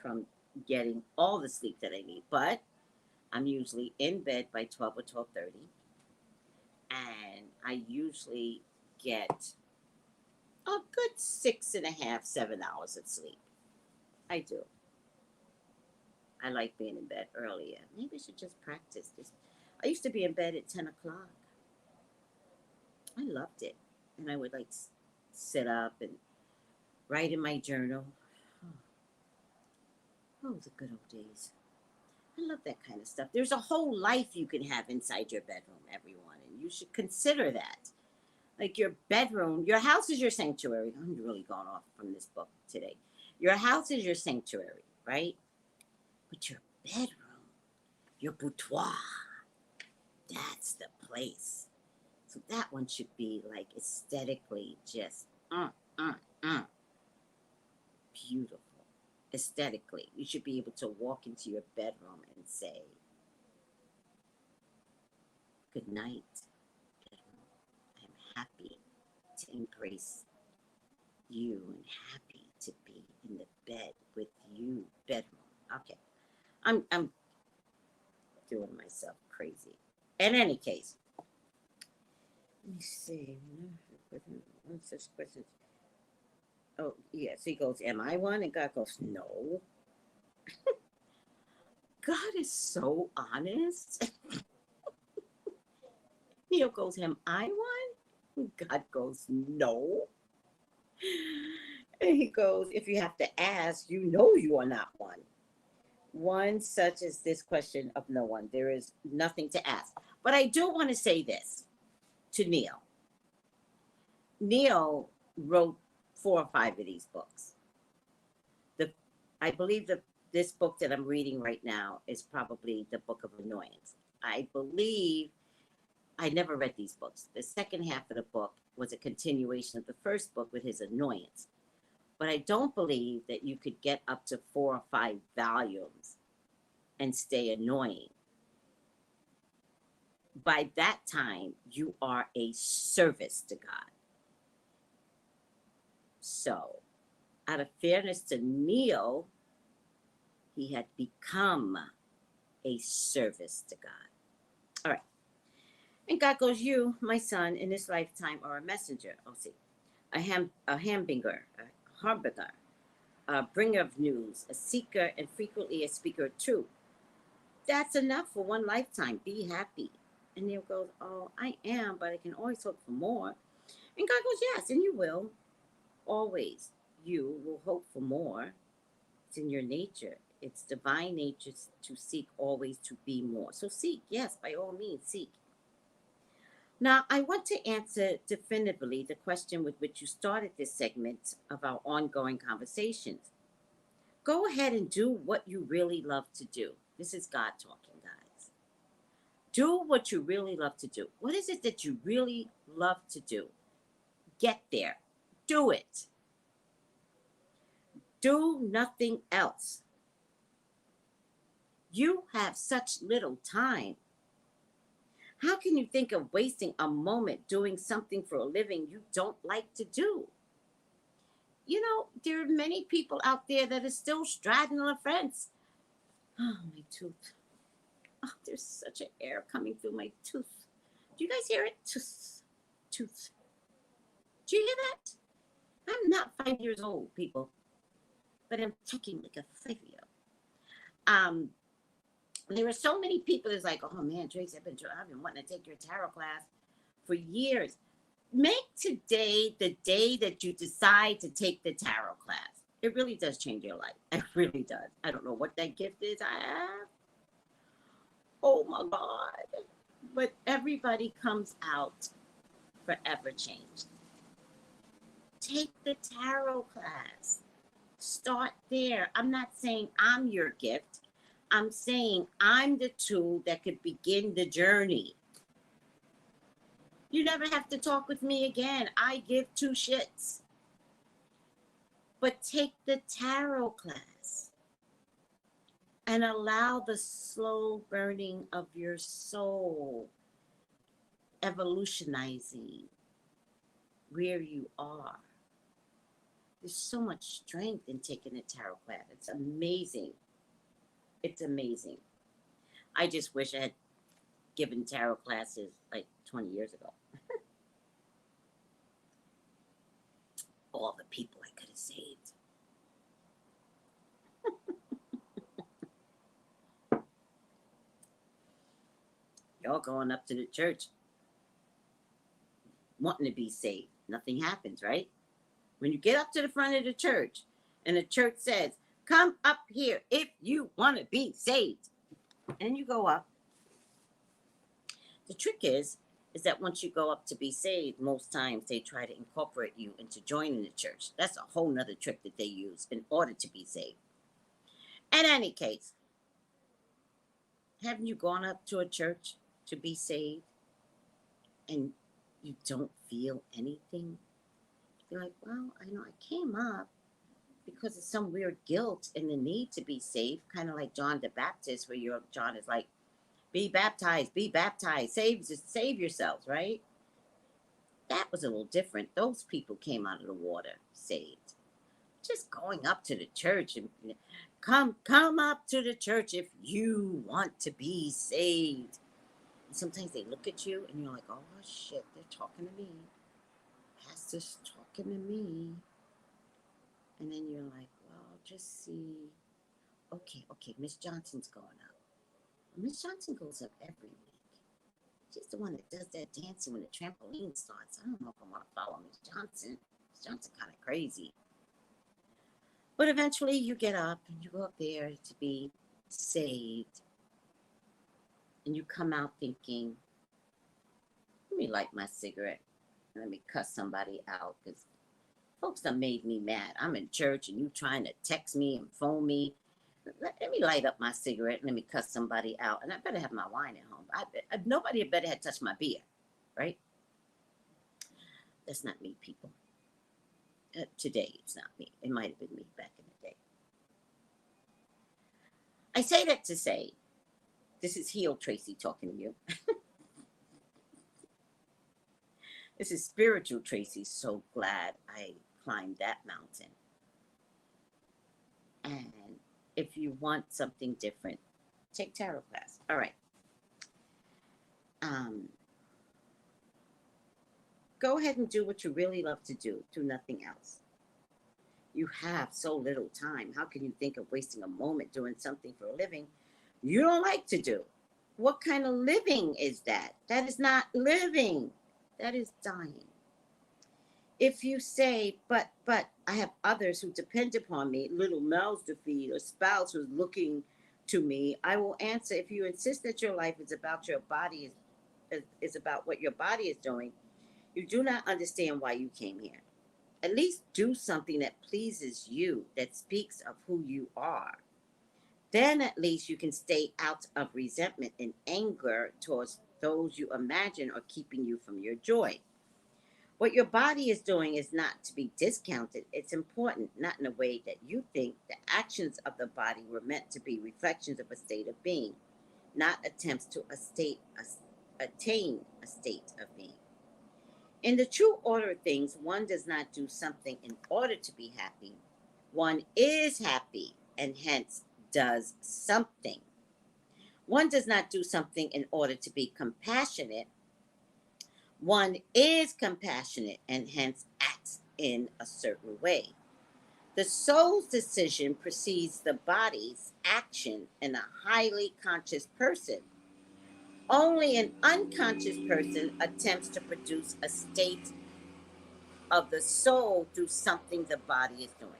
[SPEAKER 2] from getting all the sleep that I need. But I'm usually in bed by 12 or 12:30, and I usually get a good 6.5, 7 hours of sleep. I do. I like being in bed earlier. Maybe I should just practice this. I used to be in bed at 10 o'clock. I loved it. And I would like sit up and write in my journal. Oh, the good old days. I love that kind of stuff. There's a whole life you can have inside your bedroom, everyone, and you should consider that. Like your bedroom, your house is your sanctuary. I'm really going off from this book today. Your house is your sanctuary, right? But your bedroom, your boudoir, that's the place. So that one should be like aesthetically just uh, uh, beautiful. Aesthetically, you should be able to walk into your bedroom and say, good night, bedroom. I'm happy to embrace you and happy to be in the bed with you, bedroom. Okay, I'm doing myself crazy. In any case, let me see. One such questions. Oh, yes. He goes, am I one? And God goes, no. God is so honest. Neil goes, am I one? God goes, no. And he goes, if you have to ask, you know you are not one. One such as this question of no one. There is nothing to ask. But I do want to say this to Neil. Neil wrote 4 or 5 of these books. The I believe this book that I'm reading right now is probably the Book of Annoyance. I believe I never read these books. The second half of the book was a continuation of the first book with his annoyance. But I don't believe that you could get up to 4 or 5 volumes and stay annoying. By that time, you are a service to God. So, out of fairness to Neil, he had become a service to God. All right. And God goes, you, my son, in this lifetime are a messenger. Oh, see, a hambringer, a harbinger, a bringer of news, a seeker, and frequently a speaker of truth. That's enough for one lifetime. Be happy. And Neil goes, oh, I am, but I can always hope for more. And God goes, yes, and you will. Always. You will hope for more. It's in your nature. It's divine nature to seek always to be more. So seek, yes, by all means, seek. Now, I want to answer definitively the question with which you started this segment of our ongoing conversations. Go ahead and do what you really love to do. This is God talking, guys. Do what you really love to do. What is it that you really love to do? get there. Do it. Do nothing else. You have such little time. How can you think of wasting a moment doing something for a living you don't like to do? You know, there are many people out there that are still straddling the fence. Oh, my tooth. Oh, there's such an air coming through my tooth. Do you guys hear it? Tooth. Tooth. Do you hear that? I'm not 5 years old, people, but I'm talking like a 5-year-old. There are so many people that's like, oh man, Tracy, I've been wanting to take your tarot class for years. Make today the day that you decide to take the tarot class. It really does change your life. It really does. I don't know what that gift is I have. Oh my God. But everybody comes out forever changed. Take the tarot class. Start there. I'm not saying I'm your gift. I'm saying I'm the tool that could begin the journey. You never have to talk with me again. I give two shits. But take the tarot class and allow the slow burning of your soul evolutionizing where you are. There's so much strength in taking a tarot class. It's amazing. It's amazing. I just wish I had given tarot classes like 20 years ago. All the people I could have saved. Y'all going up to the church wanting to be saved. Nothing happens, right? When you get up to the front of the church and the church says, come up here if you want to be saved. And you go up. The trick is that once you go up to be saved, most times they try to incorporate you into joining the church. That's a whole nother trick that they use in order to be saved. In any case, haven't you gone up to a church to be saved and you don't feel anything? You're like, well, I know I came up because of some weird guilt and the need to be saved, kind of like John the Baptist, where John is like, be baptized, save yourselves, right? That was a little different. Those people came out of the water saved. Just going up to the church and come up to the church if you want to be saved. And sometimes they look at you and you're like, oh shit, they're talking to me. Pastor's talking to me. And then you're like, well, just see. Okay, Miss Johnson's going up. Miss Johnson goes up every week. She's the one that does that dancing when the trampoline starts. I don't know if I want to follow Miss Johnson. Miss Johnson kind of crazy. But eventually you get up and you go up there to be saved. And you come out thinking, let me light my cigarette. Let me cuss somebody out because folks done made me mad. I'm in church and you trying to text me and phone me. Let me light up my cigarette and let me cuss somebody out. And I better have my wine at home. Nobody better have touched my beer, right? That's not me, people. Today, it's not me. It might have been me back in the day. I say that to say, this is Heal Tracy talking to you. This is Spiritual Tracy. So glad I climbed that mountain. And if you want something different, take tarot class. All right. Go ahead and do what you really love to do. Do nothing else. You have so little time. How can you think of wasting a moment doing something for a living you don't like to do? What kind of living is that? That is not living. That is dying. If you say, but I have others who depend upon me, little mouths to feed, a spouse who's looking to me, I will answer, if you insist that your life is about your body, is about what your body is doing, you do not understand why you came here. At least do something that pleases you, that speaks of who you are. Then at least you can stay out of resentment and anger towards those you imagine are keeping you from your joy. What your body is doing is not to be discounted. It's important, not in a way that you think. The actions of the body were meant to be reflections of a state of being, not attempts to attain a state of being. In the true order of things, one does not do something in order to be happy. One is happy and hence does something. One does not do something in order to be compassionate. One is compassionate and hence acts in a certain way. The soul's decision precedes the body's action in a highly conscious person. Only an unconscious person attempts to produce a state of the soul through something the body is doing.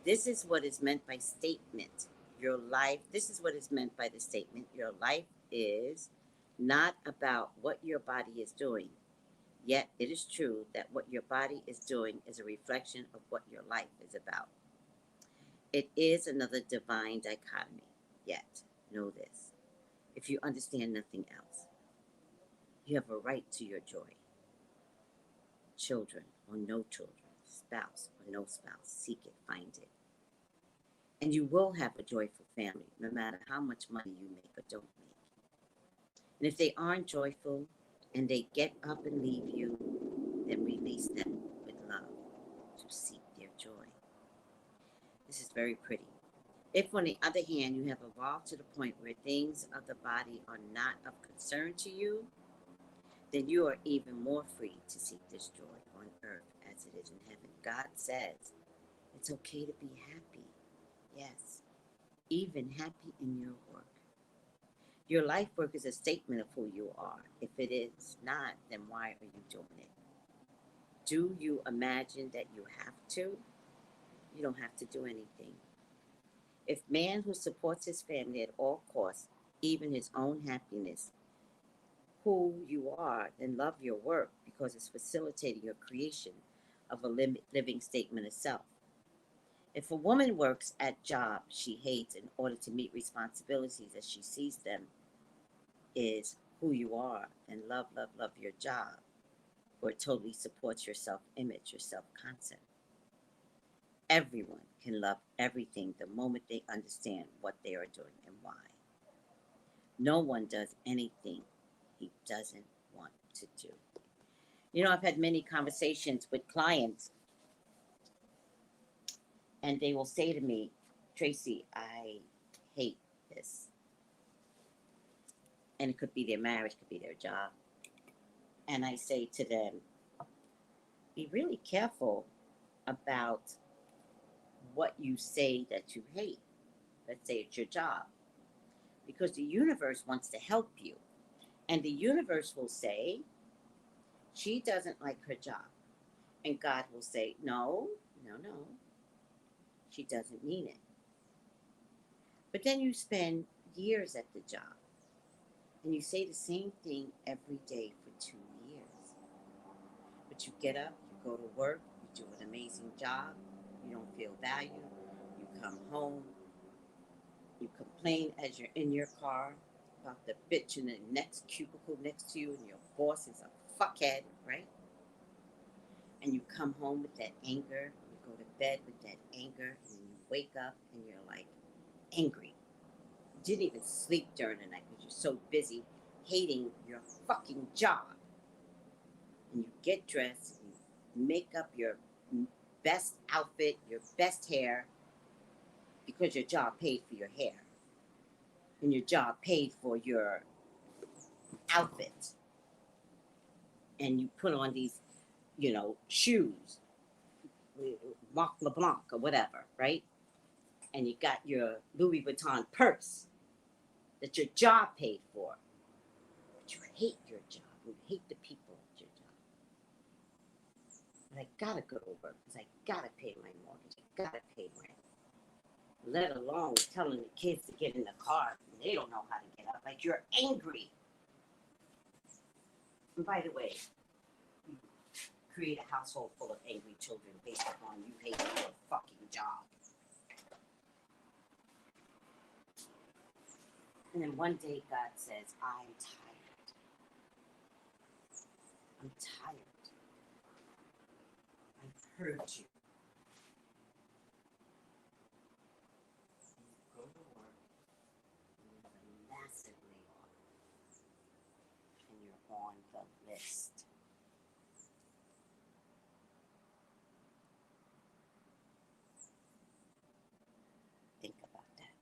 [SPEAKER 2] This is what is meant by statement. Your life, this is what is meant by the statement. Your life is not about what your body is doing. Yet it is true that what your body is doing is a reflection of what your life is about. It is another divine dichotomy. Yet, know this. If you understand nothing else, you have a right to your joy. Children or no children, spouse or no spouse, seek it, find it. And you will have a joyful family, no matter how much money you make or don't make. And if they aren't joyful and they get up and leave you, then release them with love to seek their joy. This is very pretty. If, on the other hand, you have evolved to the point where things of the body are not of concern to you, then you are even more free to seek this joy on earth as it is in heaven. God says it's okay to be happy. Yes, even happy in your work. Your life work is a statement of who you are. If it is not, then why are you doing it? Do you imagine that you have to? You don't have to do anything. If man who supports his family at all costs, even his own happiness, who you are, then love your work because it's facilitating your creation of a living statement of self. If a woman works at job she hates in order to meet responsibilities as she sees them is who you are, then love your job, or it totally supports your self-image, your self-concept. Everyone can love everything the moment they understand what they are doing and why. No one does anything he doesn't want to do. You know, I've had many conversations with clients, and they will say to me, Tracy, I hate this. And it could be their marriage, could be their job. And I say to them, be really careful about what you say that you hate. Let's say it's your job. Because the universe wants to help you. And the universe will say, she doesn't like her job. And God will say, no, she doesn't mean it. But then you spend years at the job. And you say the same thing every day for 2 years. But you get up, you go to work, you do an amazing job, you don't feel valued, you come home, you complain as you're in your car about the bitch in the next cubicle next to you, and your boss is a fuckhead, right? And you come home with that anger, you go to bed with that anger, and then you wake up and you're like angry. You didn't even sleep during the night because you're so busy hating your fucking job. And you get dressed, you make up your best outfit, your best hair, because your job paid for your hair. And your job paid for your outfit. And you put on these, shoes, Marc LeBlanc or whatever, right? And you got your Louis Vuitton purse that your job paid for. But you hate your job. You hate the people at your job. But I gotta go to work because I gotta pay my mortgage. I gotta pay rent. Let alone telling the kids to get in the car. They don't know how to get up. Like, you're angry. And by the way, you create a household full of angry children based upon you hating your fucking job. And then one day God says, I'm tired. I'm tired. hurt you. You go to work, you live massively on, and you're on the list. Think about that.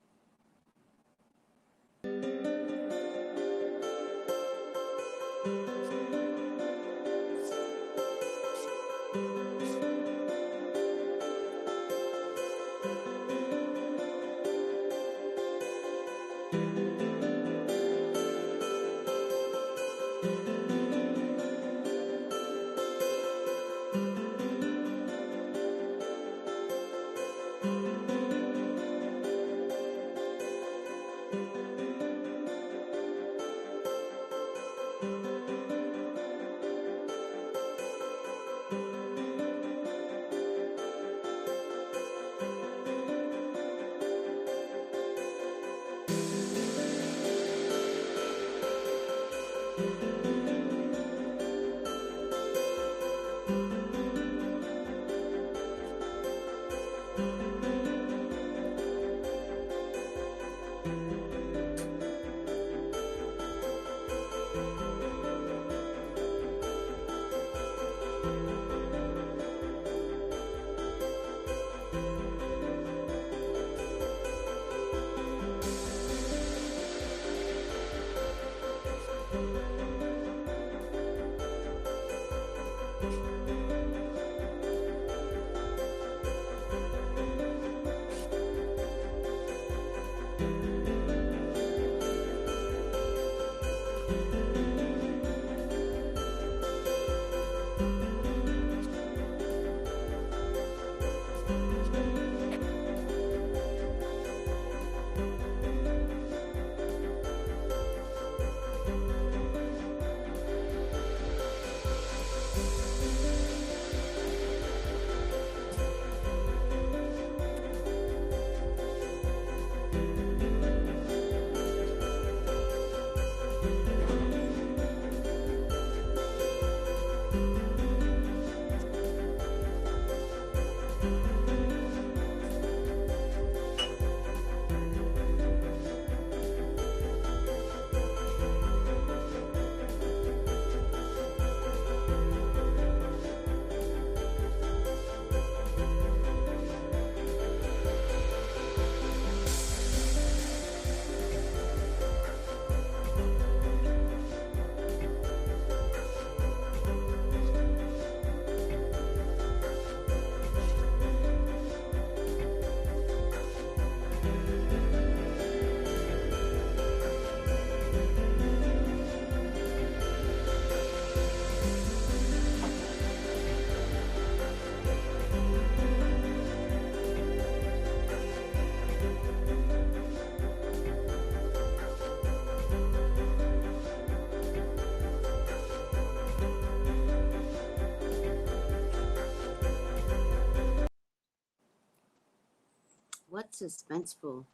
[SPEAKER 2] What suspenseful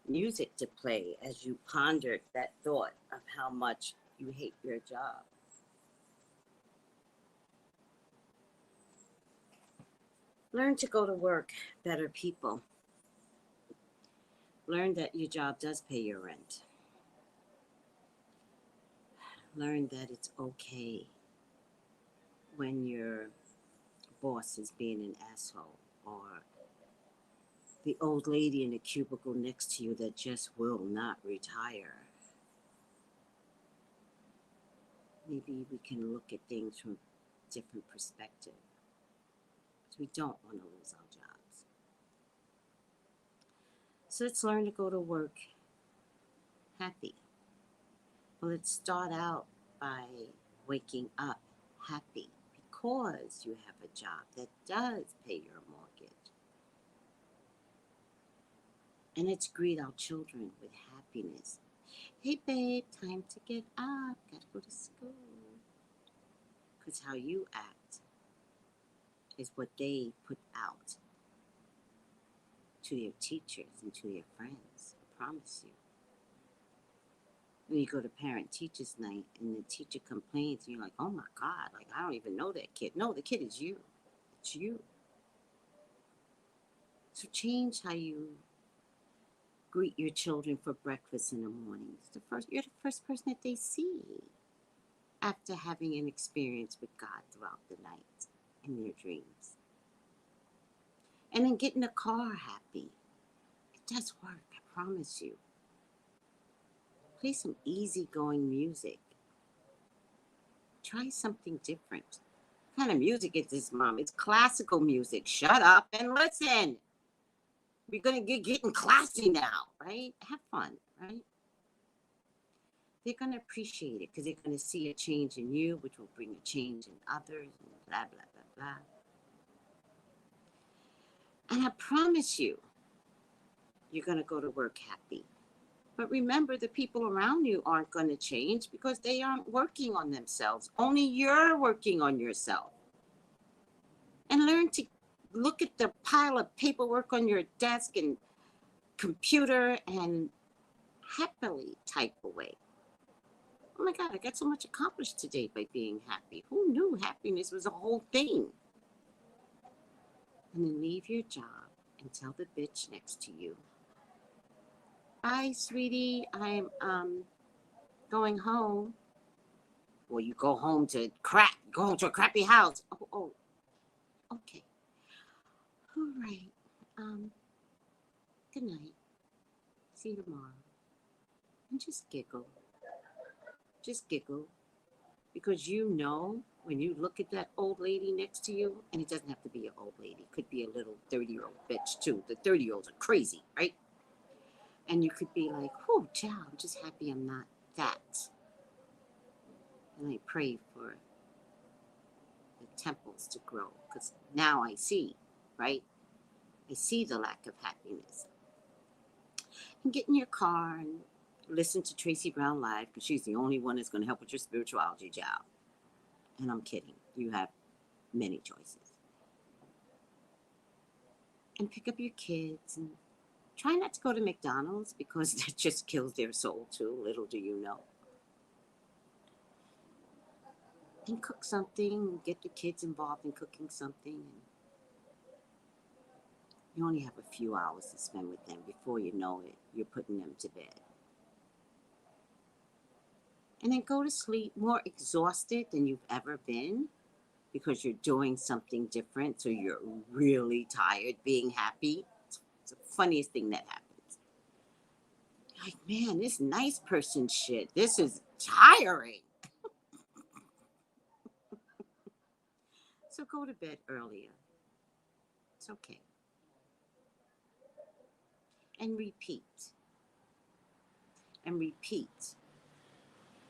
[SPEAKER 2] music to play as you pondered that thought of how much you hate your job. Learn to go to work better people. Learn that your job does pay your rent. Learn that it's okay when your boss is being an asshole, or the old lady in the cubicle next to you that just will not retire. Maybe we can look at things from a different perspective, because we don't want to lose our jobs. So let's learn to go to work happy. Well, let's start out by waking up happy because you have a job that does pay your mortgage. And let's greet our children with happiness. Hey, babe, time to get up. Gotta go to school. Because how you act is what they put out to their teachers and to their friends. I promise you. When you go to parent-teachers night and the teacher complains and you're like, oh my God, like I don't even know that kid. No, the kid is you. It's you. So change how you greet your children for breakfast in the morning. You're the first person that they see after having an experience with God throughout the night in their dreams. And then get in the car happy. It does work, I promise you. Play some easygoing music. Try something different. What kind of music is this, Mom? It's classical music. Shut up and listen. We're going to getting classy now, right? Have fun, right? They're going to appreciate it because they're going to see a change in you, which will bring a change in others, and blah, blah, blah, blah. And I promise you, you're going to go to work happy. But remember, the people around you aren't going to change because they aren't working on themselves. Only you're working on yourself. And learn to look at the pile of paperwork on your desk and computer and happily type away. Oh my God, I got so much accomplished today by being happy. Who knew happiness was a whole thing? And then leave your job and tell the bitch next to you, bye, sweetie, I'm going home. Well, you go home to a crappy house. Oh, okay. All right. Good night. See you tomorrow. And just giggle. Just giggle. Because you know when you look at that old lady next to you, and it doesn't have to be an old lady. It could be a little 30-year-old bitch too. The 30-year-olds are crazy, right? And you could be like, oh, child, I'm just happy I'm not that. And I pray for the temples to grow. Because now I see, right? I see the lack of happiness. And get in your car and listen to Tracy Brown Live, because she's the only one that's going to help with your spirituality job. And I'm kidding. You have many choices. And pick up your kids and try not to go to McDonald's because that just kills their soul too. Little do you know. And cook something. Get the kids involved in cooking something. You only have a few hours to spend with them. Before you know it, you're putting them to bed. And then go to sleep more exhausted than you've ever been because you're doing something different. So you're really tired being happy. It's the funniest thing that happens. Like, man, this nice person shit, this is tiring. So go to bed earlier. It's okay. And repeat. And repeat.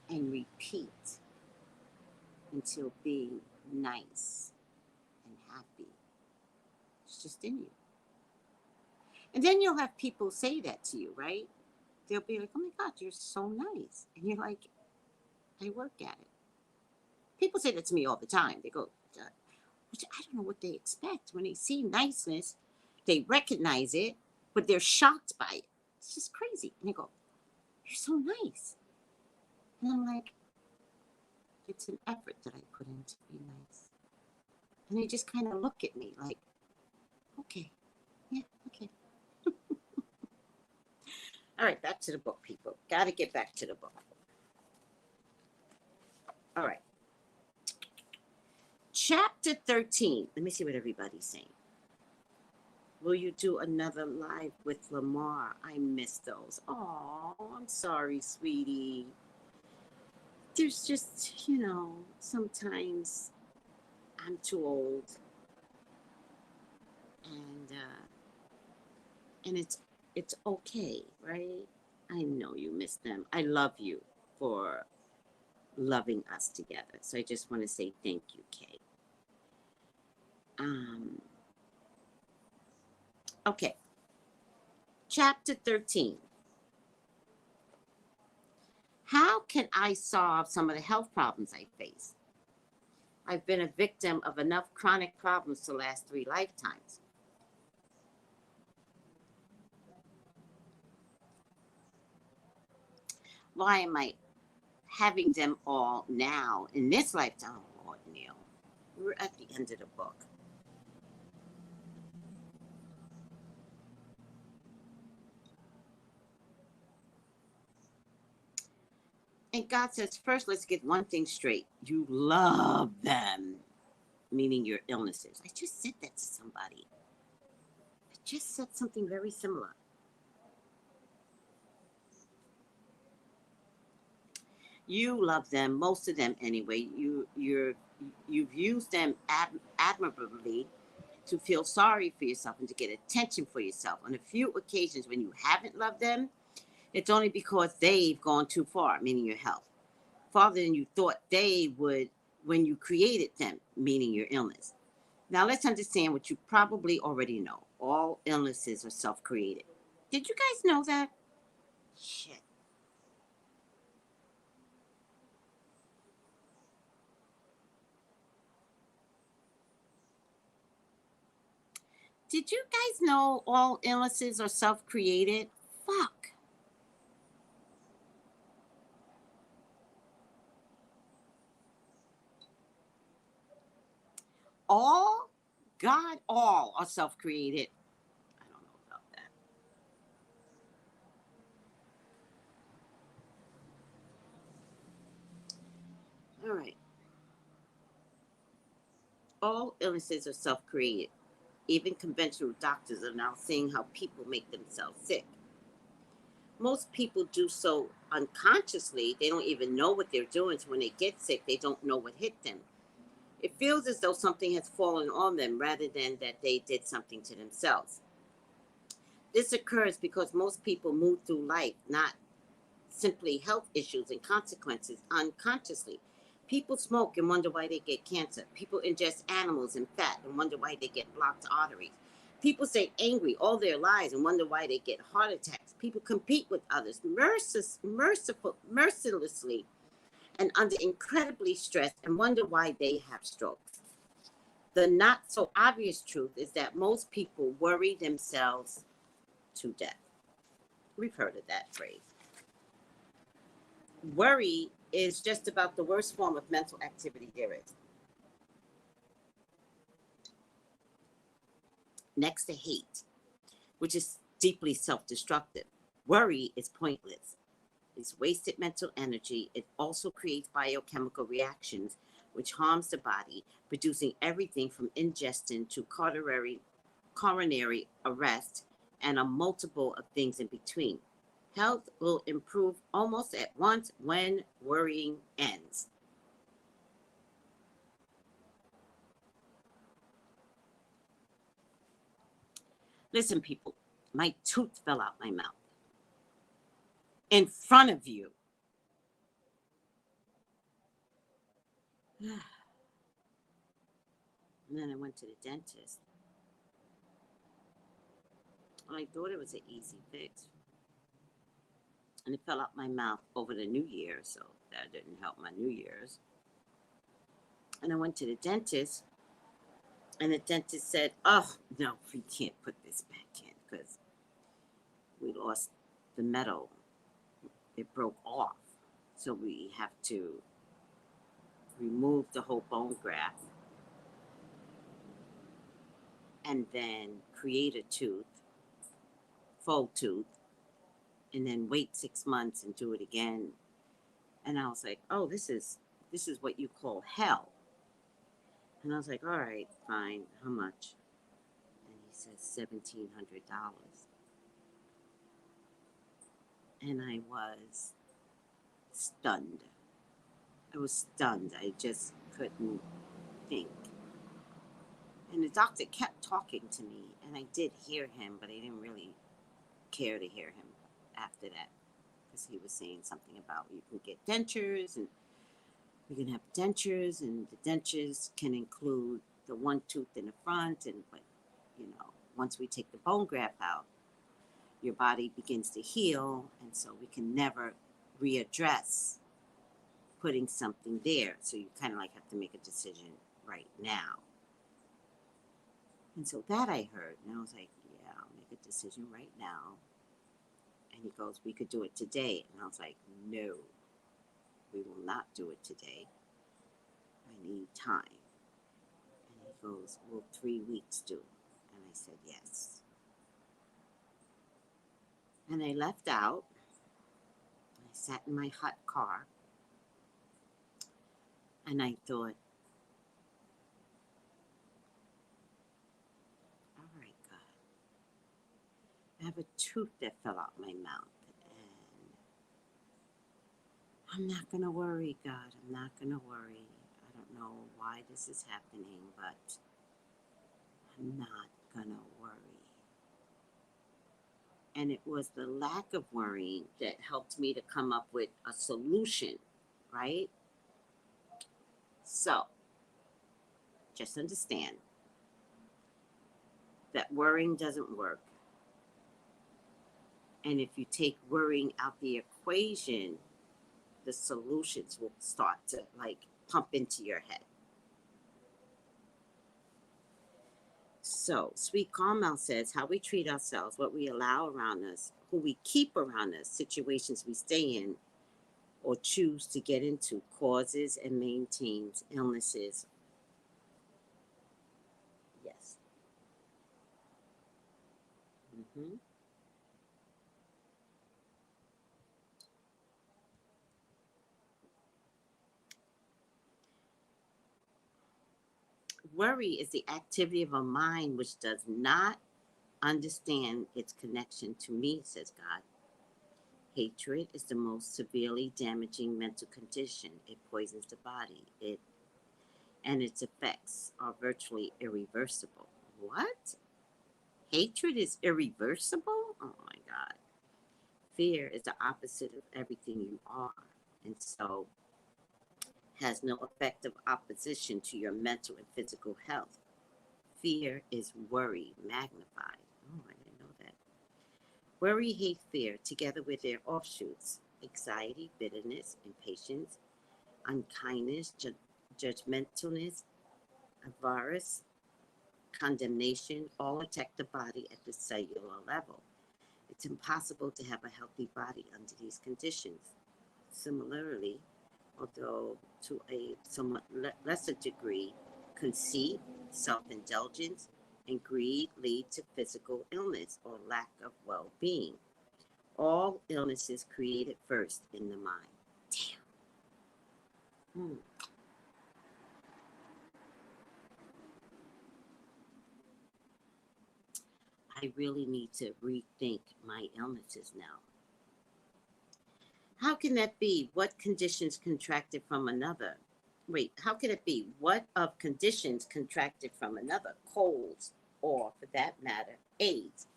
[SPEAKER 2] And repeat until being nice and happy. It's just in you. And then you'll have people say that to you, right? They'll be like, oh my God, you're so nice. And you're like, I work at it. People say that to me all the time. They go, which I don't know what they expect. When they see niceness, they recognize it, but they're shocked by it. It's just crazy. And they go, you're so nice. And I'm like, it's an effort that I put in to be nice. And they just kind of look at me like, okay, yeah, okay. All right, back to the book, people. Got to get back to the book. All right. Chapter 13. Let me see what everybody's saying. Will you do another live with Lamar? I miss those. Oh, I'm sorry, sweetie. There's just, sometimes I'm too old. And it's okay, right? I know you miss them. I love you for loving us together. So I just want to say thank you, Kay. Okay. Chapter 13. How can I solve some of the health problems I face? I've been a victim of enough chronic problems to last 3 lifetimes. Why am I having them all now in this lifetime? Oh, Lord, Neil, we're at the end of the book. And God says, first, let's get one thing straight. You love them, meaning your illnesses. I just said that to somebody. I just said something very similar. You love them, most of them anyway. You've used them admirably to feel sorry for yourself and to get attention for yourself. On a few occasions when you haven't loved them, it's only because they've gone too far, meaning your health, farther than you thought they would when you created them, meaning your illness. Now let's understand what you probably already know. All illnesses are self-created. Did you guys know that? Shit. Did you guys know all illnesses are self-created? Fuck. All? God, all are self-created. I don't know about that. All right. All illnesses are self-created. Even conventional doctors are now seeing how people make themselves sick. Most people do so unconsciously. They don't even know what they're doing. So when they get sick, they don't know what hit them. It feels as though something has fallen on them rather than that they did something to themselves. This occurs because most people move through life not simply health issues and consequences unconsciously. People smoke and wonder why they get cancer. People ingest animals and fat and wonder why they get blocked arteries. People stay angry all their lives and wonder why they get heart attacks. People compete with others mercilessly and under incredibly stress and wonder why they have strokes. The not so obvious truth is that most people worry themselves to death. We've heard of that phrase. Worry is just about the worst form of mental activity there is. Next to hate, which is deeply self-destructive. Worry is pointless. It's wasted mental energy. It also creates biochemical reactions, which harms the body, producing everything from ingestion to coronary arrest and a multiple of things in between. Health will improve almost at once when worrying ends. Listen, people, my tooth fell out my mouth in front of you. And then I went to the dentist. I thought it was an easy fix. And it fell out my mouth over the New Year, so that didn't help my New Year's. And I went to the dentist, and the dentist said, "Oh, no, we can't put this back in because we lost the metal. It broke off. So we have to remove the whole bone graft and then create a tooth, full tooth, and then wait 6 months and do it again." And I was like, "Oh, this is what you call hell." And I was like, "All right, fine. How much?" And he says $1,700. And I was stunned. I was stunned. I just couldn't think. And the doctor kept talking to me, and I did hear him, but I didn't really care to hear him after that because he was saying something about you can get dentures and you can have dentures, and the dentures can include the one tooth in the front, and but once we take the bone graft out, your body begins to heal, and so we can never readdress putting something there. So you kind of like have to make a decision right now. And so that I heard, and I was like, yeah, I'll make a decision right now. And he goes, we could do it today. And I was like, no, we will not do it today. I need time. And he goes, will 3 weeks do? And I said, yes. And I left out. I sat in my hot car. And I thought, all right, God, I have a tooth that fell out my mouth. And I'm not going to worry, God. I'm not going to worry. I don't know why this is happening, but I'm not going to worry. And it was the lack of worrying that helped me to come up with a solution, right? So, just understand that worrying doesn't work. And if you take worrying out the equation, the solutions will start to like pump into your head. So, Sweet Carmel says how we treat ourselves, what we allow around us, who we keep around us, situations we stay in or choose to get into, causes and maintains illnesses. Yes. Mm-hmm. Worry is the activity of a mind which does not understand its connection to me, says God. Hatred is the most severely damaging mental condition. It poisons the body. And its effects are virtually irreversible. What? Hatred is irreversible? Oh my God. Fear is the opposite of everything you are, and so has no effective opposition to your mental and physical health. Fear is worry magnified. Oh, I didn't know that. Worry, hate, fear, together with their offshoots, anxiety, bitterness, impatience, unkindness, judgmentalness, avarice, condemnation, all attack the body at the cellular level. It's impossible to have a healthy body under these conditions. Similarly, although to a somewhat lesser degree, conceit, self-indulgence, and greed lead to physical illness or lack of well-being. All illnesses created first in the mind. Damn. I really need to rethink my illnesses now. How can that be? What conditions contracted from another? Wait, how can it be? What of conditions contracted from another? Colds, or for that matter, AIDS.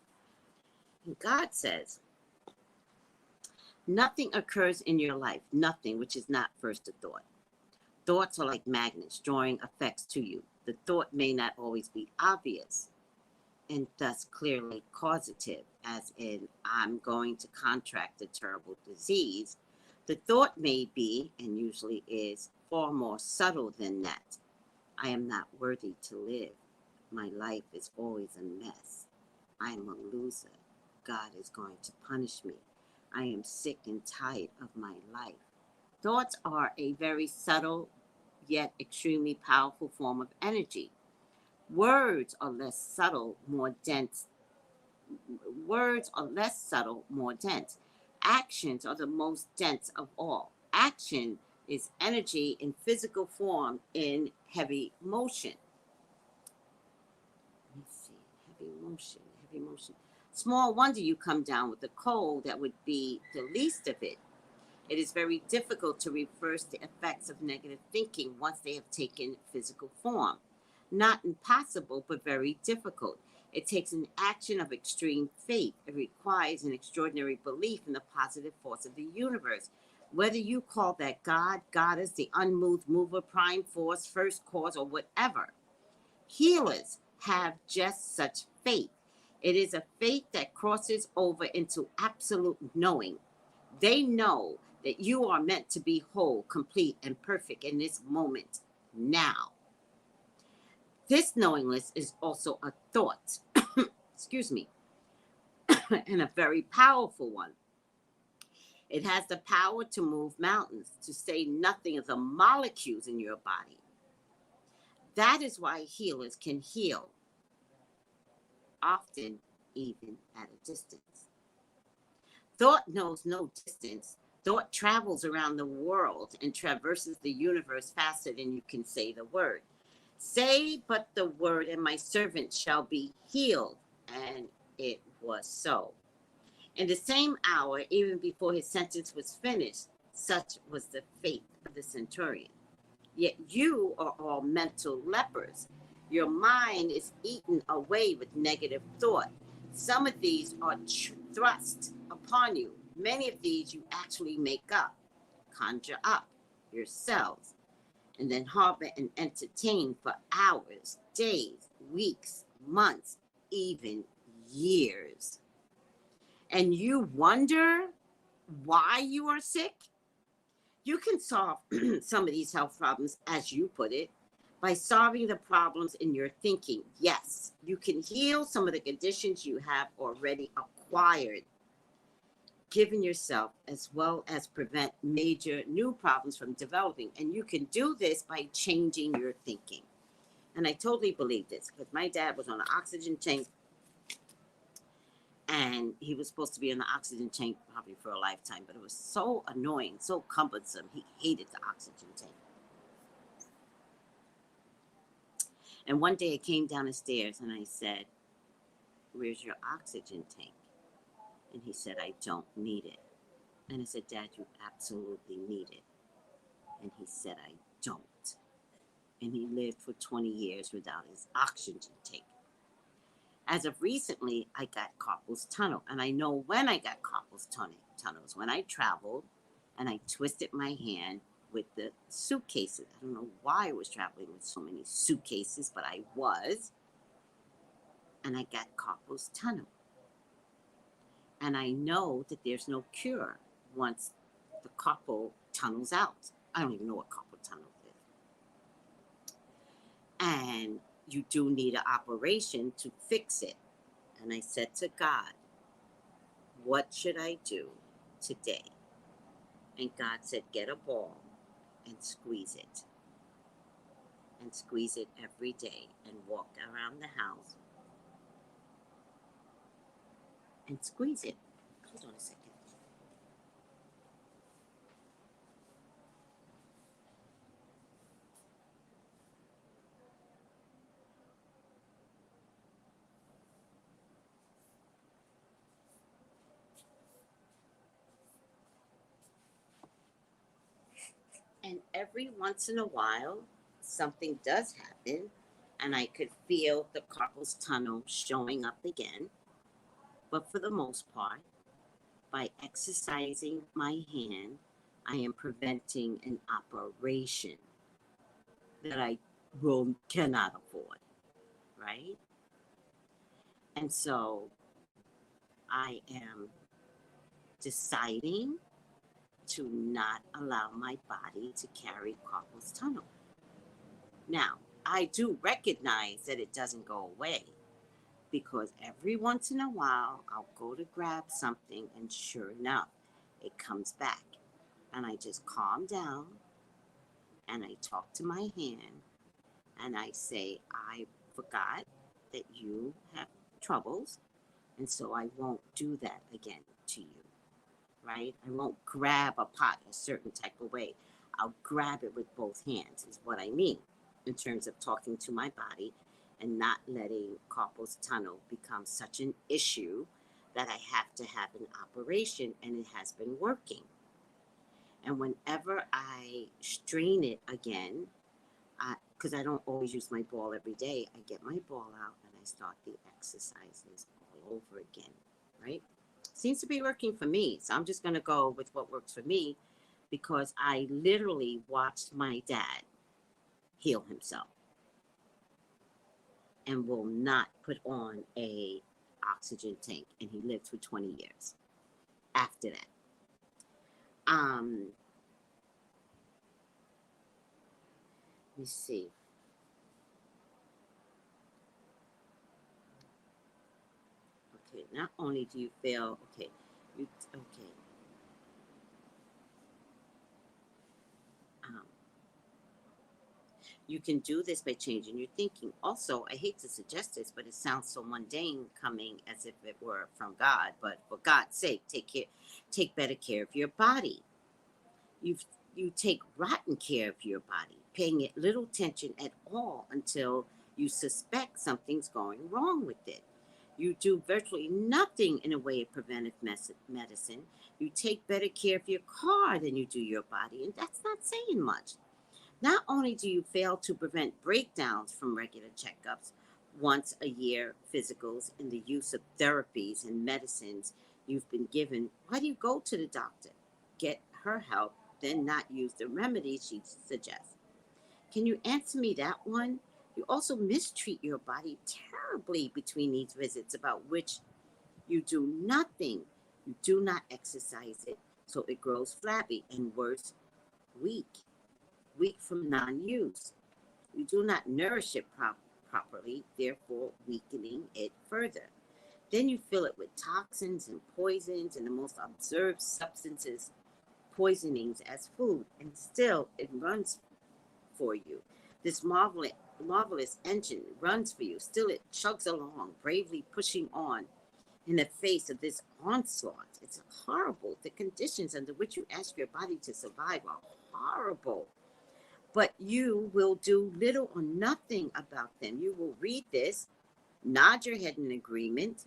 [SPEAKER 2] And God says, nothing occurs in your life, nothing which is not first a thought. Thoughts are like magnets, drawing effects to you. The thought may not always be obvious and thus clearly causative, as in, I'm going to contract a terrible disease. The thought may be, and usually is, far more subtle than that. I am not worthy to live. My life is always a mess. I am a loser. God is going to punish me. I am sick and tired of my life. Thoughts are a very subtle yet extremely powerful form of energy. Words are less subtle, more dense. Words are less subtle, more dense. Actions are the most dense of all. Action is energy in physical form in heavy motion. Let's see, heavy motion. Small wonder you come down with a cold that would be the least of it. It is very difficult to reverse the effects of negative thinking once they have taken physical form. Not impossible, but very difficult. It takes an action of extreme faith. It requires an extraordinary belief in the positive force of the universe. Whether you call that God, Goddess, the unmoved mover, prime force, first cause, or whatever, healers have just such faith. It is a faith that crosses over into absolute knowing. They know that you are meant to be whole, complete, and perfect in this moment, now. This knowingness is also a thought, excuse me, and a very powerful one. It has the power to move mountains, to say nothing of the molecules in your body. That is why healers can heal, often even at a distance. Thought knows no distance. Thought travels around the world and traverses the universe faster than you can say the word. Say but the word, and my servant shall be healed. And it was so. In the same hour, even before his sentence was finished, such was the fate of the centurion. Yet you are all mental lepers. Your mind is eaten away with negative thought. Some of these are thrust upon you. Many of these you actually make up, conjure up yourselves, and then harbor and entertain for hours, days, weeks, months, even years. And you wonder why you are sick? You can solve some of these health problems, as you put it, by solving the problems in your thinking. Yes, you can heal some of the conditions you have already acquired, given yourself, as well as prevent major new problems from developing. And you can do this by changing your thinking. And I totally believe this because my dad was on an oxygen tank, and he was supposed to be in the oxygen tank probably for a lifetime, but it was so annoying, so cumbersome. He hated the oxygen tank. And one day I came down the stairs and I said, "Where's your oxygen tank?" And he said, "I don't need it." And I said, "Dad, you absolutely need it." And he said, "I don't." And he lived for 20 years without his oxygen tank. As of recently, I got carpal tunnel. And I know when I got carpal tunnels, when I traveled and I twisted my hand with the suitcases. I don't know why I was traveling with so many suitcases, but I was. And I got carpal tunnel. And I know that there's no cure once the carpal tunnel's out. I don't even know what carpal tunnel is. And you do need an operation to fix it. And I said to God, what should I do today? And God said, get a ball and squeeze it. And squeeze it every day and walk around the house and squeeze it. Hold on a second. And every once in a while, something does happen, and I could feel the carpal tunnel showing up again. But for the most part, by exercising my hand, I am preventing an operation that I cannot afford, right? And so I am deciding to not allow my body to carry carpal tunnel. Now, I do recognize that it doesn't go away because every once in a while I'll go to grab something and sure enough, it comes back. And I just calm down and I talk to my hand and I say, I forgot that you have troubles, and so I won't do that again to you, right? I won't grab a pot a certain type of way. I'll grab it with both hands, is what I mean, in terms of talking to my body and not letting carpal tunnel become such an issue that I have to have an operation, and it has been working. And whenever I strain it again, because I don't always use my ball every day, I get my ball out and I start the exercises all over again, right? Seems to be working for me. So I'm just going to go with what works for me because I literally watched my dad heal himself and will not put on a oxygen tank, and he lived for 20 years after that. Let me see. Okay, not only do you feel okay, you can do this by changing your thinking. Also, I hate to suggest this, but it sounds so mundane coming as if it were from God. But for God's sake, take better care of your body. You take rotten care of your body, paying it little attention at all until you suspect something's going wrong with it. You do virtually nothing in a way of preventive medicine. You take better care of your car than you do your body, and that's not saying much. Not only do you fail to prevent breakdowns from regular checkups, once a year physicals, and the use of therapies and medicines you've been given, why do you go to the doctor? Get her help, then not use the remedies she suggests. Can you answer me that one? You also mistreat your body terribly between these visits, about which you do nothing. You do not exercise it, so it grows flabby and worse, weak. Weak from non use. You do not nourish it properly, therefore weakening it further. Then you fill it with toxins and poisons and the most absurd substances, poisonings as food, and still it runs for you. This marvelous engine runs for you. Still it chugs along, bravely pushing on in the face of this onslaught. It's horrible. The conditions under which you ask your body to survive are horrible. But you will do little or nothing about them. You will read this, nod your head in agreement,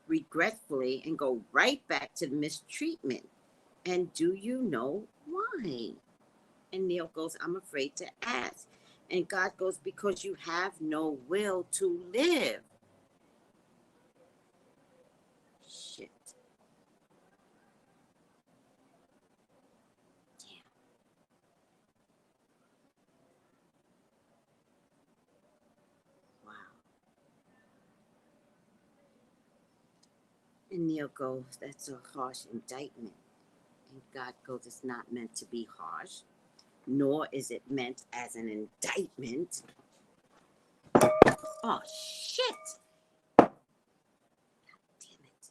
[SPEAKER 2] regretfully, and go right back to the mistreatment. And do you know why? And Neil goes, I'm afraid to ask. And God goes, because you have no will to live. Shit. Damn. Wow. And Neil goes, that's a harsh indictment. And God goes, it's not meant to be harsh, nor is it meant as an indictment. Oh, shit. God damn it.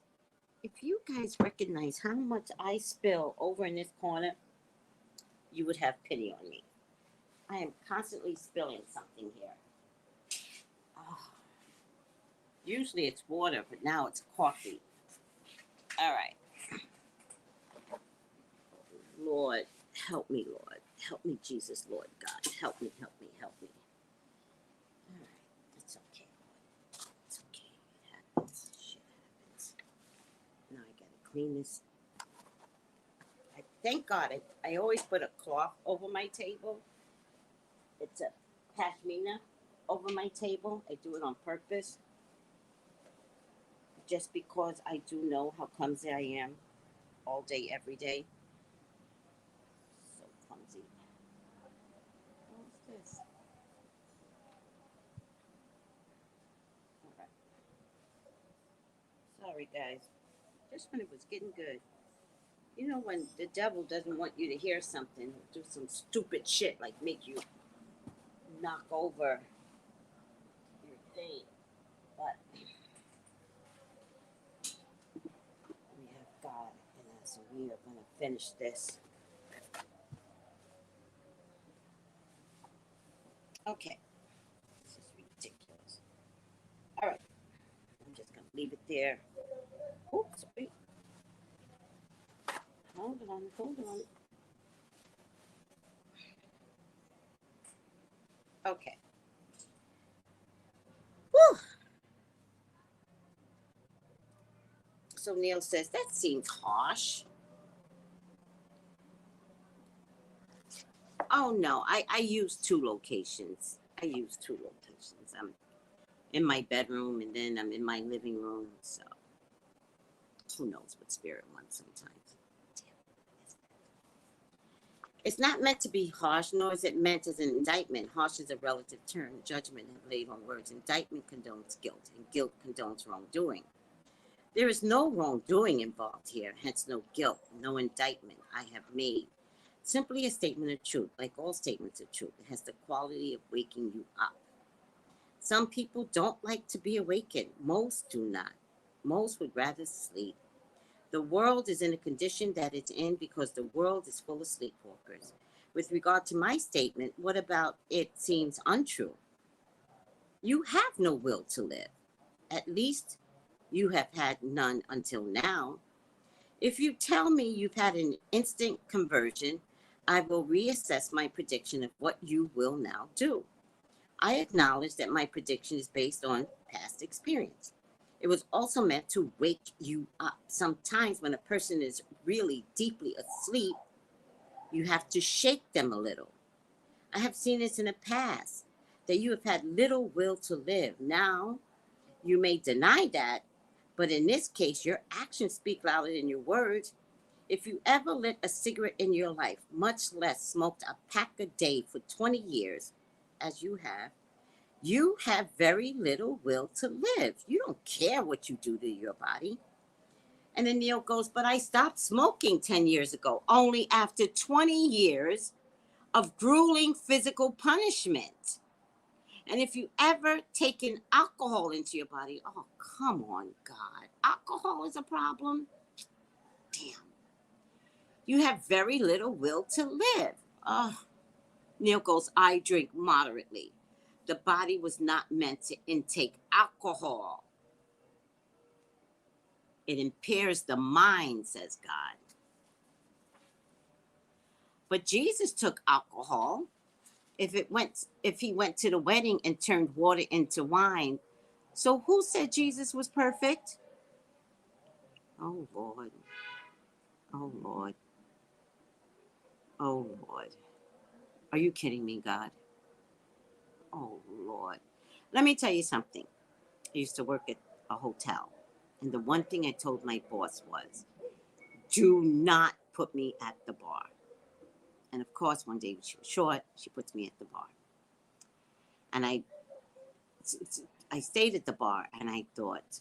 [SPEAKER 2] If you guys recognize how much I spill over in this corner, you would have pity on me. I am constantly spilling something here. Oh. Usually it's water, but now it's coffee. All right. Lord, help me, Lord. Help me, Jesus, Lord God. Help me, help me, help me. All right. It's okay, Lord. It's okay. It happens. Shit happens. Now I gotta clean this. Thank God, I always put a cloth over my table. It's a pashmina over my table. I do it on purpose. Just because I do know how clumsy I am all day, every day. So clumsy. What's this? All right. Sorry, guys. Just when it was getting good. You know, when the devil doesn't want you to hear something, he'll do some stupid shit like make you knock over your thing. But we have God in us, so we are going to finish this. Okay. This is ridiculous. All right. I'm just going to leave it there. Oops, wait. Hold on, hold on. Okay. Whew. So Neil says, that seems harsh. Oh, no. I use two locations. I'm in my bedroom and then I'm in my living room. So who knows what spirit wants sometimes. It's not meant to be harsh, nor is it meant as an indictment. Harsh is a relative term. Judgment is laid on words. Indictment condones guilt, and guilt condones wrongdoing. There is no wrongdoing involved here, hence no guilt, no indictment I have made. Simply a statement of truth. Like all statements of truth, it has the quality of waking you up. Some people don't like to be awakened. Most do not. Most would rather sleep. The world is in a condition that it's in because the world is full of sleepwalkers. With regard to my statement, what about it seems untrue? You have no will to live. At least you have had none until now. If you tell me you've had an instant conversion, I will reassess my prediction of what you will now do. I acknowledge that my prediction is based on past experience. It was also meant to wake you up. Sometimes when a person is really deeply asleep, you have to shake them a little. I have seen this in the past, that you have had little will to live. Now, you may deny that, but in this case, your actions speak louder than your words. If you ever lit a cigarette in your life, much less smoked a pack a day for 20 years, as you have very little will to live. You don't care what you do to your body. And then Neil goes, but I stopped smoking 10 years ago, only after 20 years of grueling physical punishment. And if you ever taken alcohol into your body, oh, come on, God. Alcohol is a problem? Damn. You have very little will to live. Oh. Neil goes, I drink moderately. The body was not meant to intake alcohol. It impairs the mind, says God. But Jesus took alcohol. If he went to the wedding and turned water into wine, so who said Jesus was perfect? Oh Lord. Oh Lord. Oh Lord. Are you kidding me, God? Oh Lord. Let me tell you something. I used to work at a hotel, and the one thing I told my boss was, do not put me at the bar. And of course, one day she was short, she puts me at the bar. And I stayed at the bar and I thought,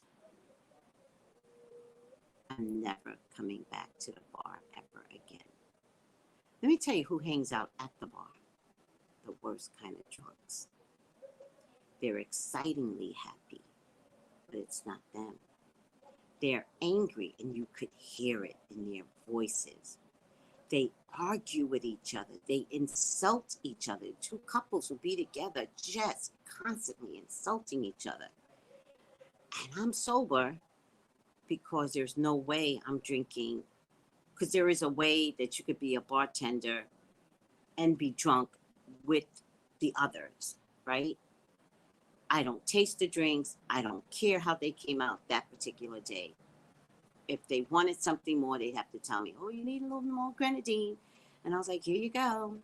[SPEAKER 2] I'm never coming back to the bar ever again. Let me tell you who hangs out at the bar. The worst kind of drunks. They're excitingly happy, but it's not them. They're angry and you could hear it in their voices. They argue with each other. They insult each other. Two couples will be together just constantly insulting each other. And I'm sober because there's no way I'm drinking. Because there is a way that you could be a bartender and be drunk with the others, right? I don't taste the drinks. I don't care how they came out that particular day. If they wanted something more, they'd have to tell me, oh, you need a little more grenadine. And I was like, here you go.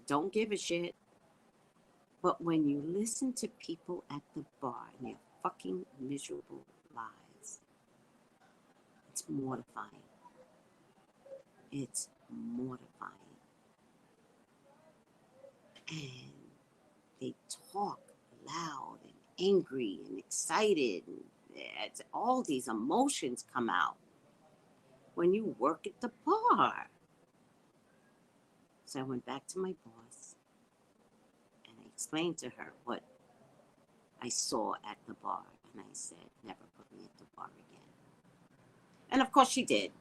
[SPEAKER 2] Don't give a shit. But when you listen to people at the bar and their fucking miserable lives, it's mortifying. It's mortifying. And they talk loud and angry and excited. And all these emotions come out when you work at the bar. So I went back to my boss and I explained to her what I saw at the bar. And I said, never put me at the bar again. And of course she did.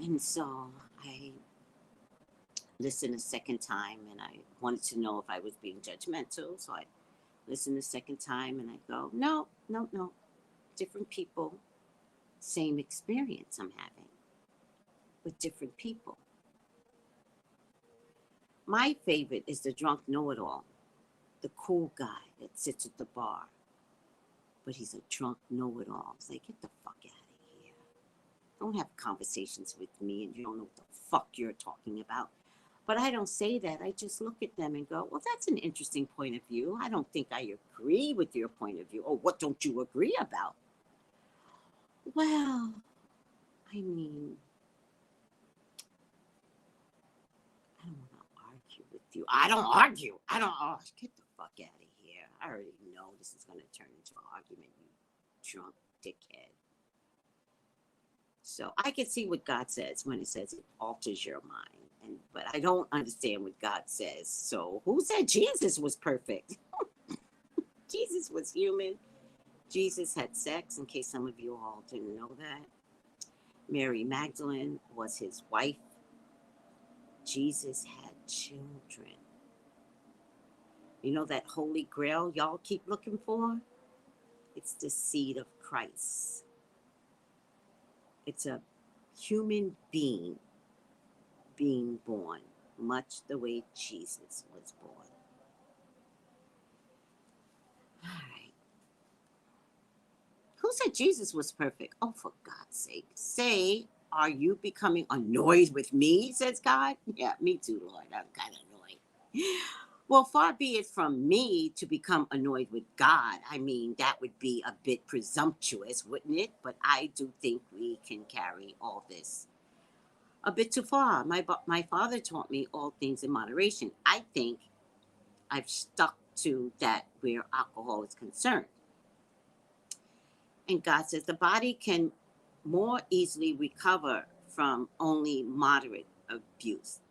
[SPEAKER 2] And so I listened a second time and I wanted to know if I was being judgmental. So I listened a second time and I go, no. Different people, same experience I'm having with different people. My favorite is the drunk know-it-all, the cool guy that sits at the bar, but he's a drunk know-it-all. It's like, get the fuck out of here. Don't have conversations with me and you don't know what the fuck you're talking about. But I don't say that. I just look at them and go, well, that's an interesting point of view. I don't think I agree with your point of view. Oh, what don't you agree about? Well, I mean, I don't want to argue with you. I don't argue. Get the fuck out of here. I already know this is going to turn into an argument, you drunk dickhead. So I can see what God says when it says it alters your mind. But I don't understand what God says. So who said Jesus was perfect? Jesus was human. Jesus had sex, in case some of you all didn't know that. Mary Magdalene was his wife. Jesus had children. You know that holy grail y'all keep looking for? It's the seed of Christ. It's a human being being born, much the way Jesus was born. All right. Who said Jesus was perfect? Oh, for God's sake. Say, are you becoming annoyed with me, says God? Yeah, me too, Lord. I'm kind of annoyed. Well, far be it from me to become annoyed with God. I mean, that would be a bit presumptuous, wouldn't it? But I do think we can carry all this a bit too far. My father taught me all things in moderation. I think I've stuck to that where alcohol is concerned. And God says the body can more easily recover from only moderate abuse.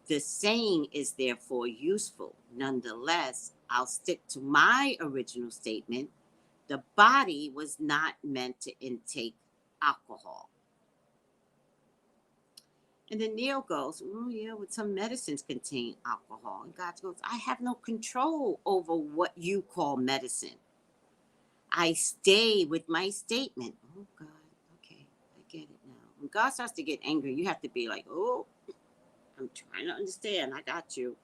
[SPEAKER 2] The saying is therefore useful. Nonetheless, I'll stick to my original statement. The body was not meant to intake alcohol. And then Neil goes, oh yeah, with some medicines contain alcohol. And God goes, I have no control over what you call medicine. I stay with my statement. Oh God, okay, I get it now. When God starts to get angry, you have to be like, oh, I'm trying to understand. I got you.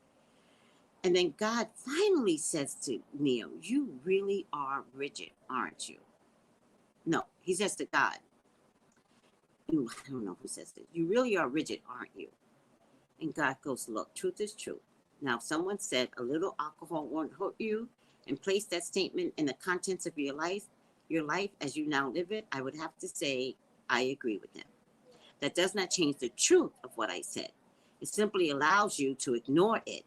[SPEAKER 2] And then God finally says to Neil, you really are rigid, aren't you? No, he says to God, I don't know who says this. You really are rigid, aren't you? And God goes, look, truth is truth. Now, if someone said a little alcohol won't hurt you and placed that statement in the contents of your life as you now live it, I would have to say, I agree with them. That does not change the truth of what I said. It simply allows you to ignore it.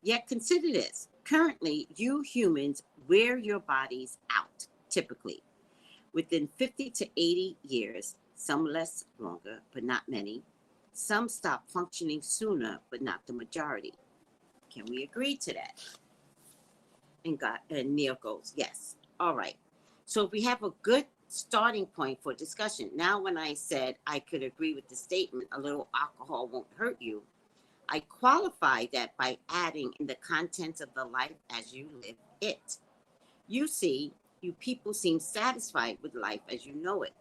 [SPEAKER 2] Yet consider this. Currently, you humans wear your bodies out, typically. Within 50 to 80 years, some less longer, but not many. Some stop functioning sooner, but not the majority. Can we agree to that? And Neil goes, yes. All right. So if we have a good starting point for discussion. Now, when I said I could agree with the statement, a little alcohol won't hurt you, I qualify that by adding in the contents of the life as you live it. You see, you people seem satisfied with life as you know it.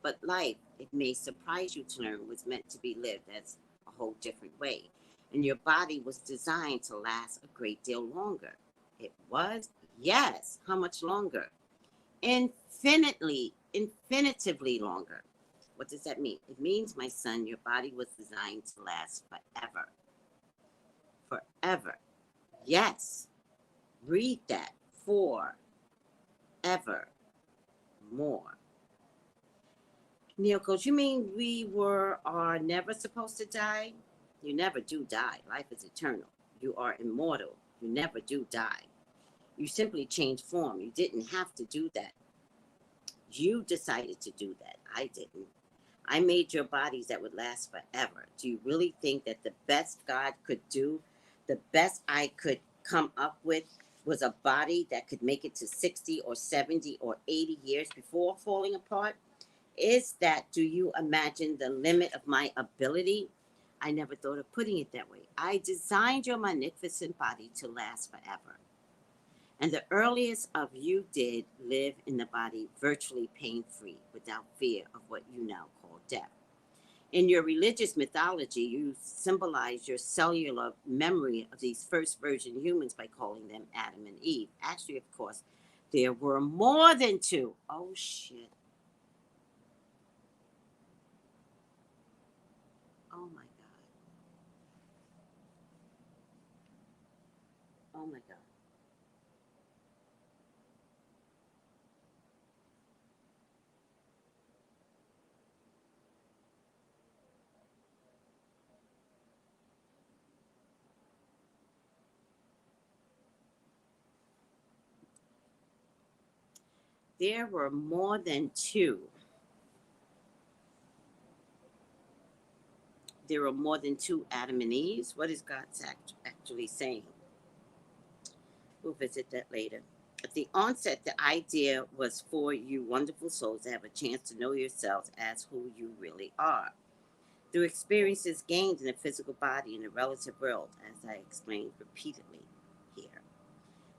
[SPEAKER 2] But life, it may surprise you to learn, was meant to be lived as a whole different way. And your body was designed to last a great deal longer. It was? Yes. How much longer? Infinitively longer. What does that mean? It means, my son, your body was designed to last forever. Forever. Yes. Read that. Forever. More. Neil goes, you mean we are never supposed to die? You never do die. Life is eternal. You are immortal. You never do die. You simply change form. You didn't have to do that. You decided to do that. I didn't. I made your bodies that would last forever. Do you really think that the best God could do, the best I could come up with, was a body that could make it to 60 or 70 or 80 years before falling apart? Do you imagine the limit of my ability? I never thought of putting it that way. I designed your magnificent body to last forever. And the earliest of you did live in the body virtually pain-free, without fear of what you now call death. In your religious mythology, you symbolize your cellular memory of these first virgin humans by calling them Adam and Eve. Actually, of course, there were more than two. Oh, shit. Oh, my God. Oh, my God. There were more than two. There were more than two Adam and Eves. What is God actually saying? We'll visit that later. At the onset, the idea was for you wonderful souls to have a chance to know yourselves as who you really are, through experiences gained in the physical body in the relative world, as I explained repeatedly here.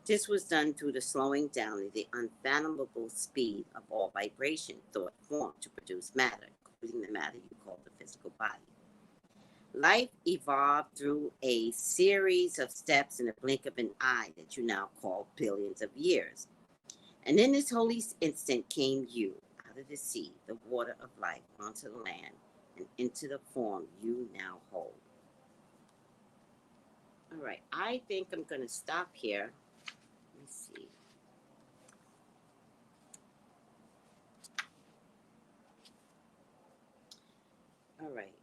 [SPEAKER 2] This was done through the slowing down of the unfathomable speed of all vibration, thought, form to produce matter, including the matter you call the physical body. Life evolved through a series of steps in the blink of an eye that you now call billions of years. And in this holy instant came you out of the sea, the water of life, onto the land, and into the form you now hold. All right, I think I'm going to stop here. Let me see. All right.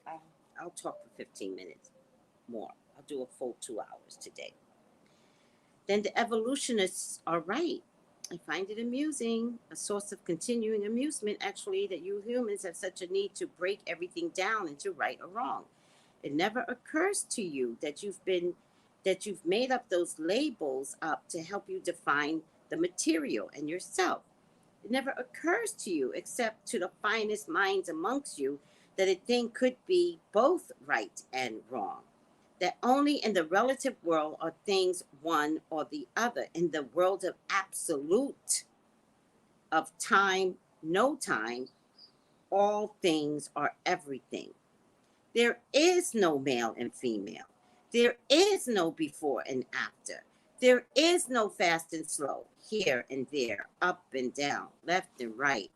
[SPEAKER 2] 95. I'll talk for 15 minutes more. I'll do a full 2 hours today. Then the evolutionists are right. I find it amusing, a source of continuing amusement, actually, that you humans have such a need to break everything down into right or wrong. It never occurs to you that you've made up those labels up to help you define the material and yourself. It never occurs to you, except to the finest minds amongst you, that a thing could be both right and wrong. That only in the relative world are things one or the other. In the world of absolute, of time, no time, all things are everything. There is no male and female. There is no before and after. There is no fast and slow, here and there, up and down, left and right,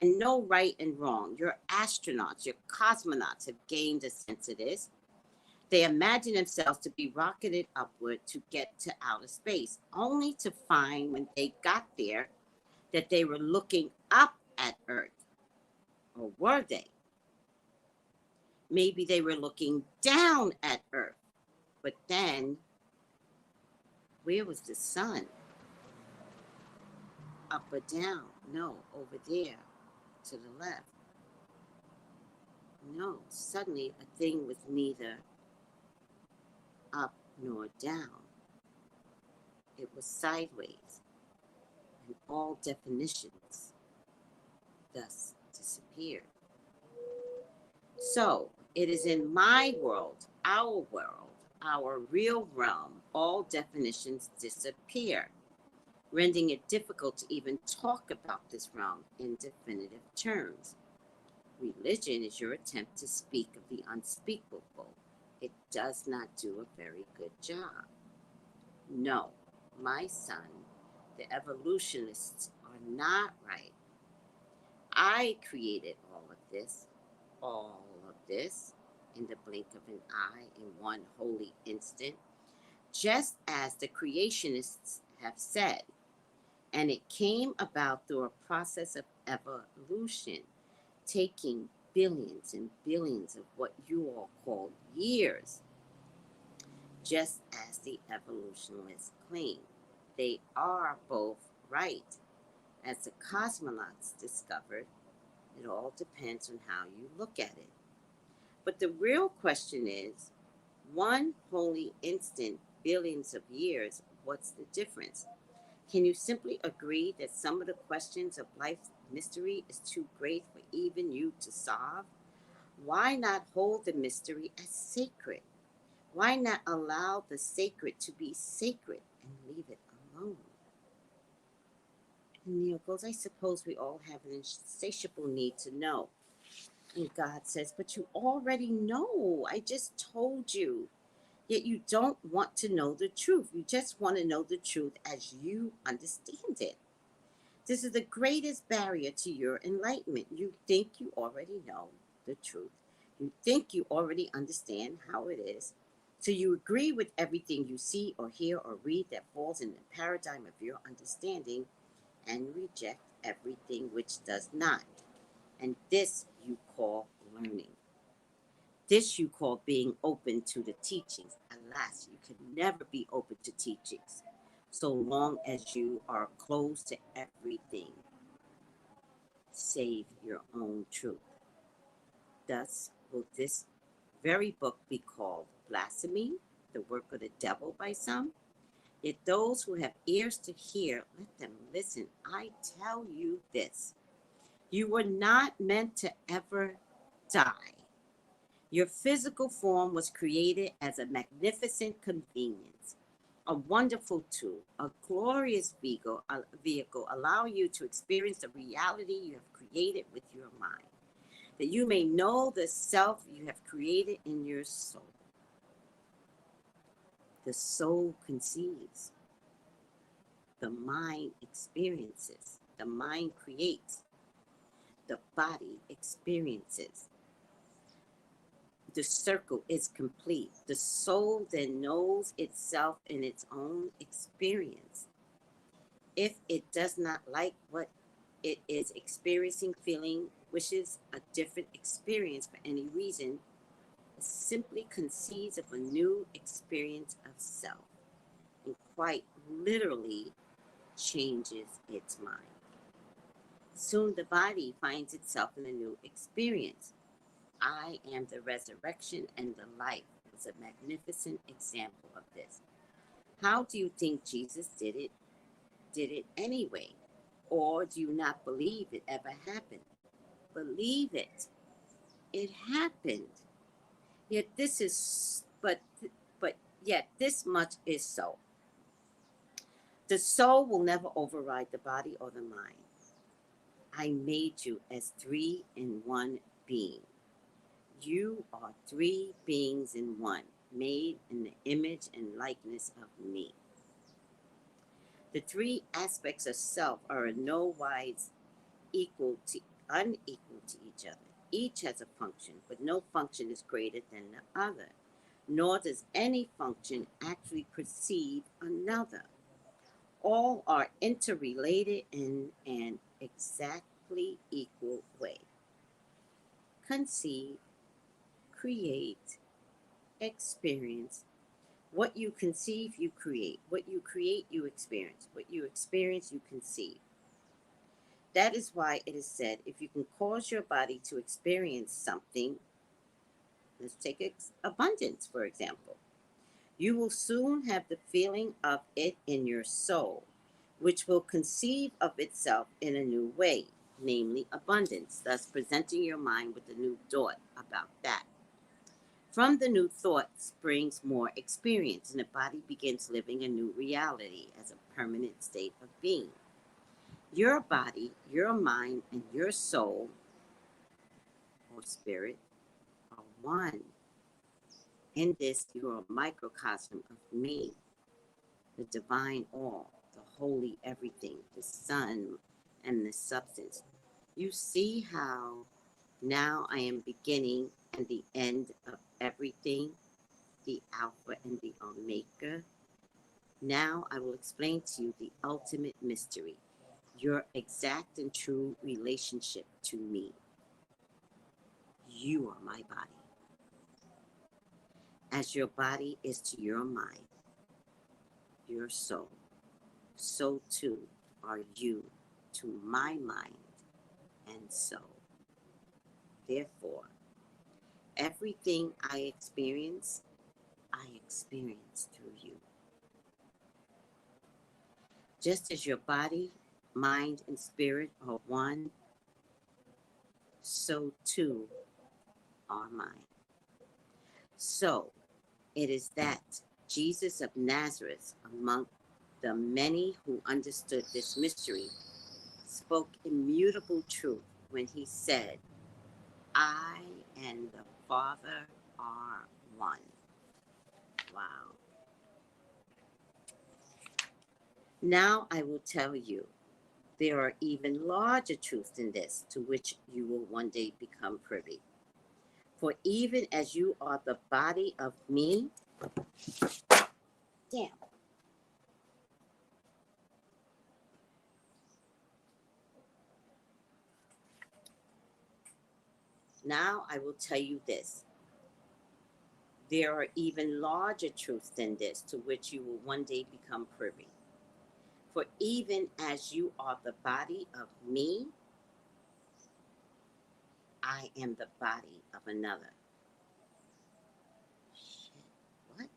[SPEAKER 2] and no right and wrong. Your astronauts, your cosmonauts have gained a sense of this. They imagine themselves to be rocketed upward to get to outer space, only to find when they got there that they were looking up at Earth. Or were they? Maybe they were looking down at Earth. But then, where was the sun? Up or down? No, over there, to the left. No, suddenly a thing was neither up nor down. It was sideways, and all definitions thus disappeared. So, it is in my world, our real realm, all definitions disappear, rendering it difficult to even talk about this realm in definitive terms. Religion is your attempt to speak of the unspeakable. It does not do a very good job. No, my son, the evolutionists are not right. I created all of this, in the blink of an eye, in one holy instant, just as the creationists have said. And it came about through a process of evolution, taking billions and billions of what you all call years, just as the evolutionists claim. They are both right. As the cosmonauts discovered, it all depends on how you look at it. But the real question is, one holy instant, billions of years, what's the difference? Can you simply agree that some of the questions of life's mystery is too great for even you to solve? Why not hold the mystery as sacred? Why not allow the sacred to be sacred and leave it alone? And Neil goes, I suppose we all have an insatiable need to know. And God says, but you already know. I just told you. Yet you don't want to know the truth. You just want to know the truth as you understand it. This is the greatest barrier to your enlightenment. You think you already know the truth. You think you already understand how it is. So you agree with everything you see or hear or read that falls in the paradigm of your understanding and reject everything which does not. And this you call learning. This you call being open to the teachings. Alas, you can never be open to teachings so long as you are closed to everything save your own truth. Thus will this very book be called blasphemy, the work of the devil by some. Yet those who have ears to hear, let them listen. I tell you this, you were not meant to ever die. Your physical form was created as a magnificent convenience. a wonderful tool, a glorious vehicle allowing you to experience the reality you have created with your mind, that you may know the self you have created in your soul. The soul conceives, the mind experiences, the mind creates, the body experiences. The circle is complete. The soul then knows itself in its own experience. If it does not like what it is experiencing, feeling, wishes a different experience for any reason, it simply conceives of a new experience of self and quite literally changes its mind. Soon the body finds itself in a new experience. I am the resurrection and the life is a magnificent example of this. How do you think Jesus did it? Did it anyway? Or do you not believe it ever happened? Believe it. It happened. Yet this is but yet this much is so. The soul will never override the body or the mind. I made you as three in one being. You are three beings in one, made in the image and likeness of me. The three aspects of self are in no wise unequal to each other. Each has a function, but no function is greater than the other, nor does any function actually precede another. All are interrelated in an exactly equal way. Conceive, create, experience. What you conceive, you create. What you create, you experience. What you experience, you conceive. That is why it is said, if you can cause your body to experience something, let's take abundance, for example, you will soon have the feeling of it in your soul, which will conceive of itself in a new way, namely abundance, thus presenting your mind with a new thought about that. From the new thought springs more experience, and the body begins living a new reality as a permanent state of being. Your body, your mind, and your soul or spirit are one. In this, you are a microcosm of me, the divine all, the holy everything, the sun and the substance. You see how now I am beginning and the end of everything, the Alpha and the Omega. Now I will explain to you the ultimate mystery, your exact and true relationship to me. You are my body. As your body is to your mind, your soul, so too are you to my mind and soul. Therefore, everything I experience through you. Just as your body, mind, and spirit are one, so too are mine. So it is that Jesus of Nazareth, among the many who understood this mystery, spoke immutable truth when he said, I and the Father are one. Wow. Now I will tell you, there are even larger truths than this, to which you will one day become privy. For even as you are the body of me, damn. Now I will tell you this. There are even larger truths than this, to which you will one day become privy. For even as you are the body of me, I am the body of another. Shit, what?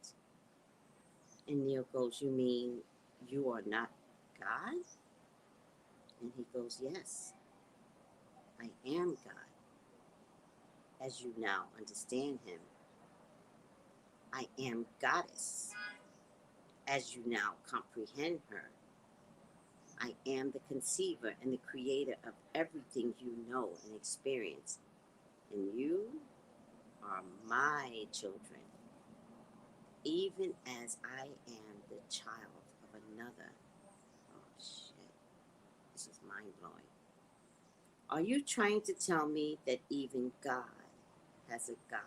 [SPEAKER 2] And Neil goes, you mean you are not God? And he goes, yes, I am God. As you now understand him, I am Goddess. as you now comprehend her. I am the conceiver and the creator of everything you know and experience. And you are my children, even as I am the child of another. Oh, shit. This is mind blowing. Are you trying to tell me that even God has a God?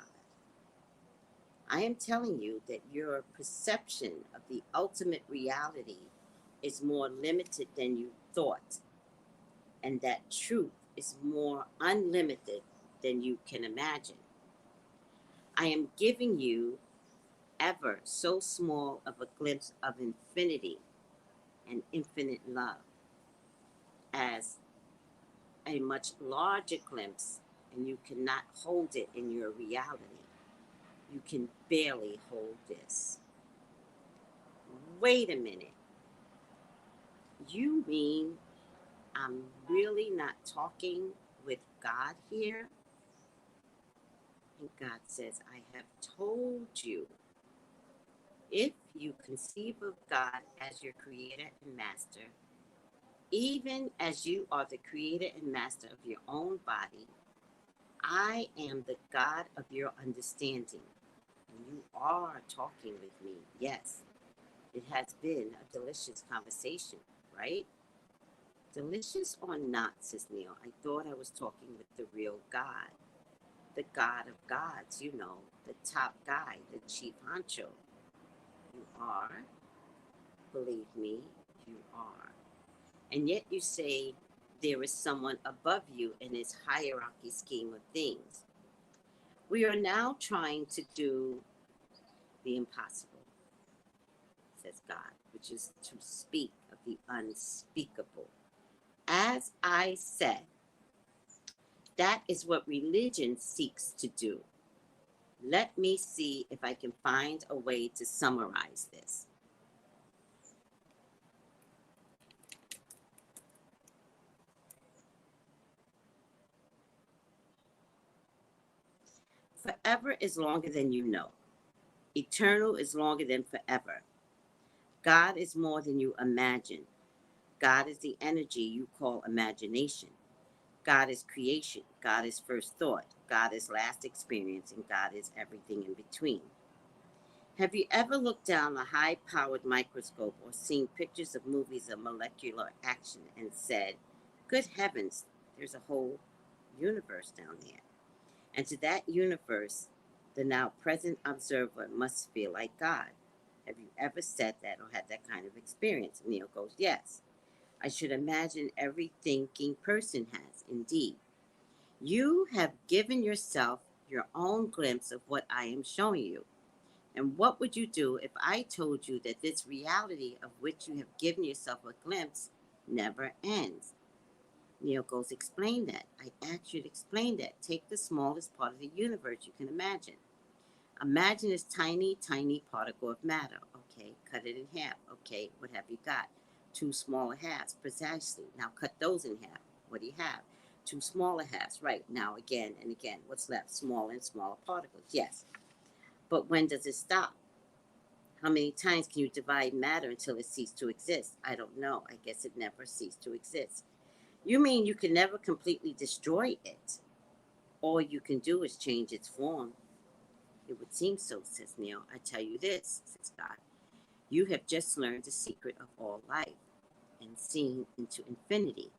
[SPEAKER 2] I am telling you that your perception of the ultimate reality is more limited than you thought, and that truth is more unlimited than you can imagine. I am giving you ever so small of a glimpse of infinity and infinite love as a much larger glimpse, and you cannot hold it in your reality. You can barely hold this. Wait a minute. You mean I'm really not talking with God here? And God says, I have told you, if you conceive of God as your creator and master, even as you are the creator and master of your own body, I am the God of your understanding. And you are talking with me. Yes, it has been a delicious conversation, right? Delicious or not, says Neil. I thought I was talking with the real God. The God of gods, you know, the top guy, the chief honcho. You are. Believe me, you are. And yet you say there is someone above you in his hierarchy scheme of things. We are now trying to do the impossible, says God, which is to speak of the unspeakable. As I said, that is what religion seeks to do. Let me see if I can find a way to summarize this. Forever is longer than you know. Eternal is longer than forever. God is more than you imagine. God is the energy you call imagination. God is creation. God is first thought. God is last experience. And God is everything in between. Have you ever looked down a high-powered microscope or seen pictures of movies of molecular action and said, good heavens, there's a whole universe down there? And to that universe, the now present observer must feel like God. Have you ever said that or had that kind of experience? Neil goes, yes. I should imagine every thinking person has, indeed. You have given yourself your own glimpse of what I am showing you. And what would you do if I told you that this reality of which you have given yourself a glimpse never ends? Neil goes, explain that. I asked you to explain that. Take the smallest part of the universe you can imagine. Imagine this tiny, tiny particle of matter. Okay, cut it in half. Okay, what have you got? Two smaller halves, precisely. Now cut those in half. What do you have? Two smaller halves. Right, now again and again. What's left? Smaller and smaller particles. Yes. But when does it stop? How many times can you divide matter until it ceases to exist? I don't know. I guess it never ceased to exist. You mean you can never completely destroy it? All you can do is change its form. It would seem so, says Neil. I tell you this, says God. You have just learned the secret of all life and seen into infinity.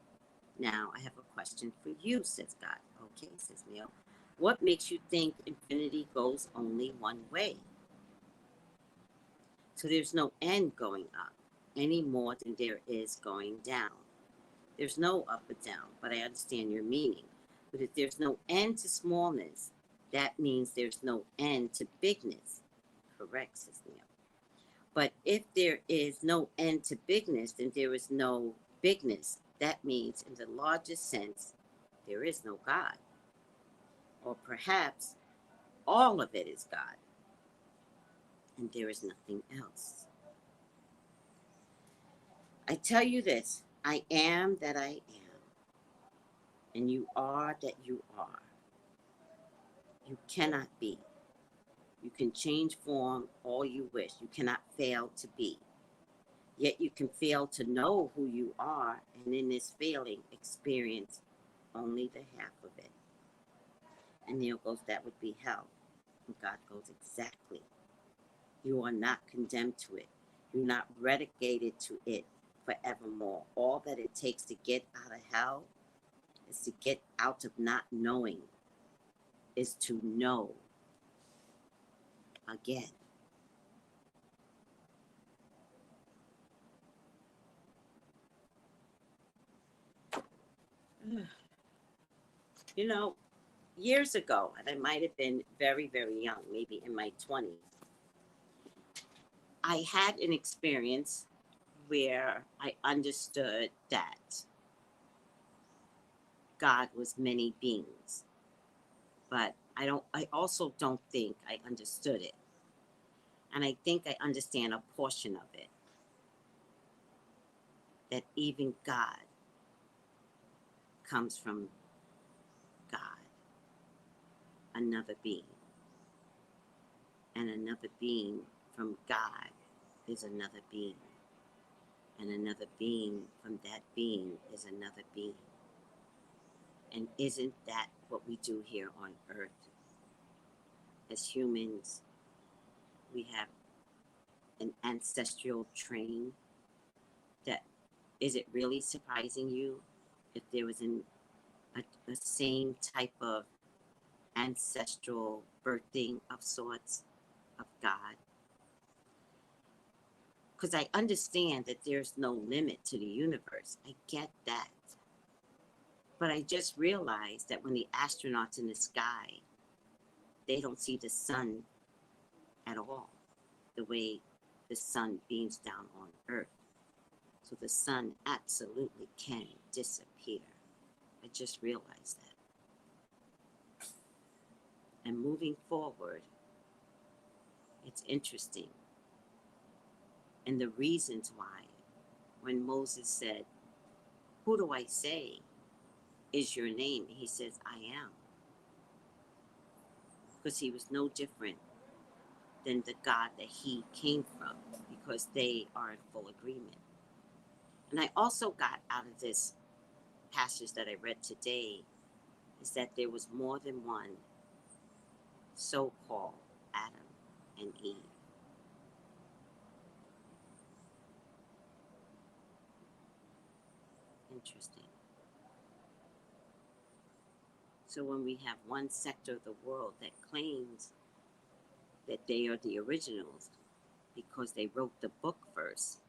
[SPEAKER 2] Now I have a question for you, says God. Okay, says Neil. What makes you think infinity goes only one way? So there's no end going up any more than there is going down. There's no up or down, but I understand your meaning. But if there's no end to smallness, that means there's no end to bigness. Correct, says Neil. But if there is no end to bigness, then there is no bigness. That means, in the largest sense, there is no God. Or perhaps all of it is God, and there is nothing else. I tell you this, I am that I am, and you are that you are. You cannot be. You can change form all you wish. You cannot fail to be. Yet you can fail to know who you are, and in this failing, experience only the half of it. And Neil goes, that would be hell. And God goes, exactly. You are not condemned to it. You're not relegated to it forevermore. All that it takes to get out of hell is to get out of not knowing, is to know again. You know, years ago, and I might have been very, very young, maybe in my 20s, I had an experience where I understood that God was many beings, but I also don't think I understood it. And I think I understand a portion of it, that even God comes from God, another being. And another being from God is another being. And another being from that being is another being. And isn't that what we do here on earth? As humans, we have an ancestral train that, is it really surprising you if there was a same type of ancestral birthing of sorts of God? Because I understand that there's no limit to the universe. I get that. But I just realized that when the astronauts in the sky, they don't see the sun at all, the way the sun beams down on Earth. So the sun absolutely can disappear. I just realized that. And moving forward, it's interesting. And the reasons why, when Moses said, "Who do I say is your name?" He says, "I am." Because he was no different than the God that he came from, because they are in full agreement. And I also got out of this passage that I read today is that there was more than one so-called Adam and Eve. Interesting. So when we have one sector of the world that claims that they are the originals because they wrote the book first,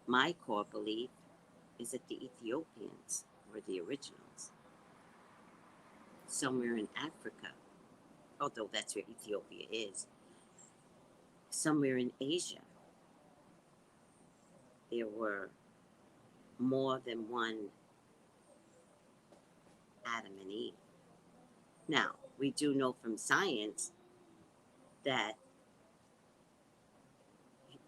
[SPEAKER 2] my core belief is that the Ethiopians were the originals. Somewhere in Africa, although that's where Ethiopia is, somewhere in Asia, there were more than one Adam and Eve. Now, we do know from science that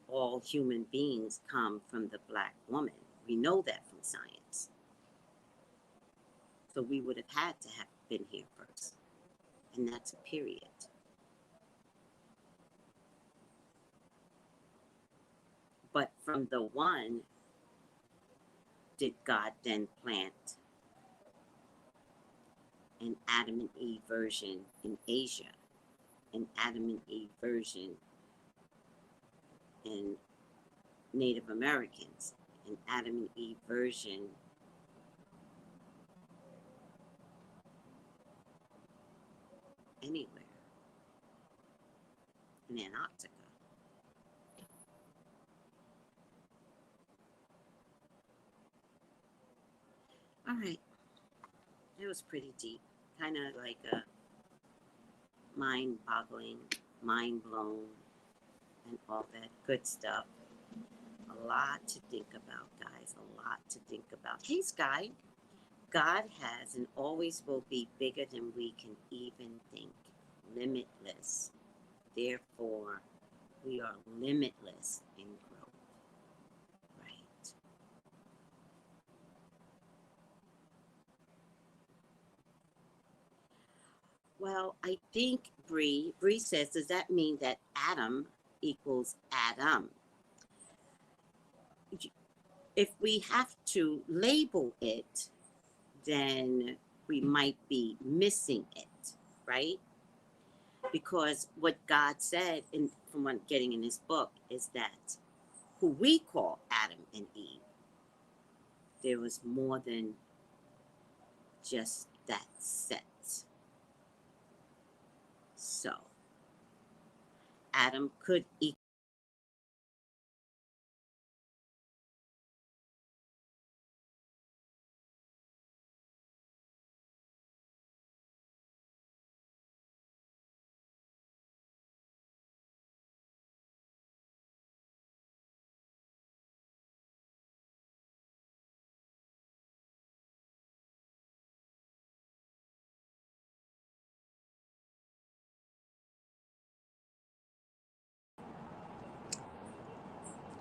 [SPEAKER 2] all human beings come from the black woman. We know that from science. So we would have had to have been here first. And that's a period. But from the one, did God then plant an Adam and Eve version in Asia, an Adam and Eve version in Native Americans, an Adam and Eve version anywhere in Antarctica. All right, it was pretty deep, kind of like a mind-boggling, mind-blown, and all that good stuff. A lot to think about, guys, a lot to think about. Hey, Sky, God has and always will be bigger than we can even think, limitless. Therefore, we are limitless in growth, right? Well, I think Bree says, does that mean that Adam equals Adam. If we have to label it, then we might be missing it, right? Because what God said, from what I'm getting in his book, is that who we call Adam and Eve, there was more than just that set. So, Adam could equal.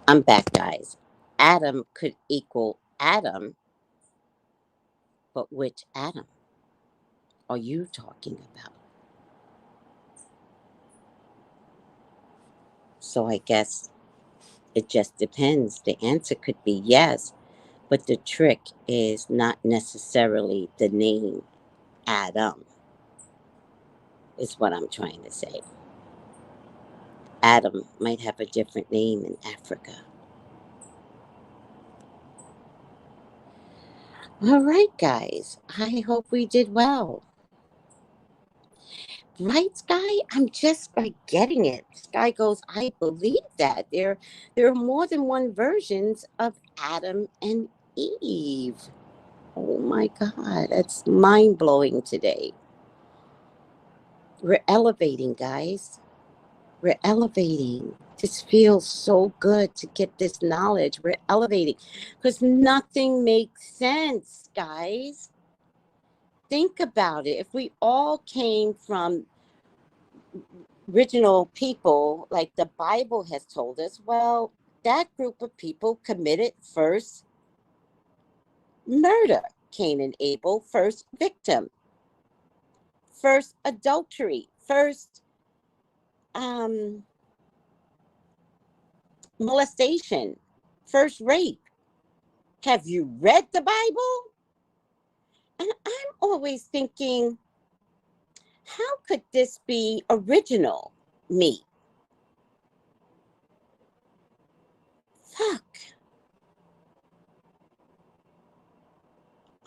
[SPEAKER 2] I'm back, guys. Adam could equal Adam, but which Adam are you talking about? So I guess it just depends. The answer could be yes, but the trick is not necessarily the name Adam, is what I'm trying to say. Adam might have a different name in Africa. All right, guys. I hope we did well. Right, Sky? I'm just like getting it. Sky goes, I believe that. There are more than one versions of Adam and Eve. Oh my God, that's mind blowing today. We're elevating, guys. We're elevating. This feels so good to get this knowledge. We're elevating because nothing makes sense, guys. Think about it. If we all came from original people, like the Bible has told us, well, that group of people committed first murder. Cain and Abel, first victim, first adultery, first molestation, first rape. Have you read the Bible? And I'm always thinking, how could this be original me? Fuck.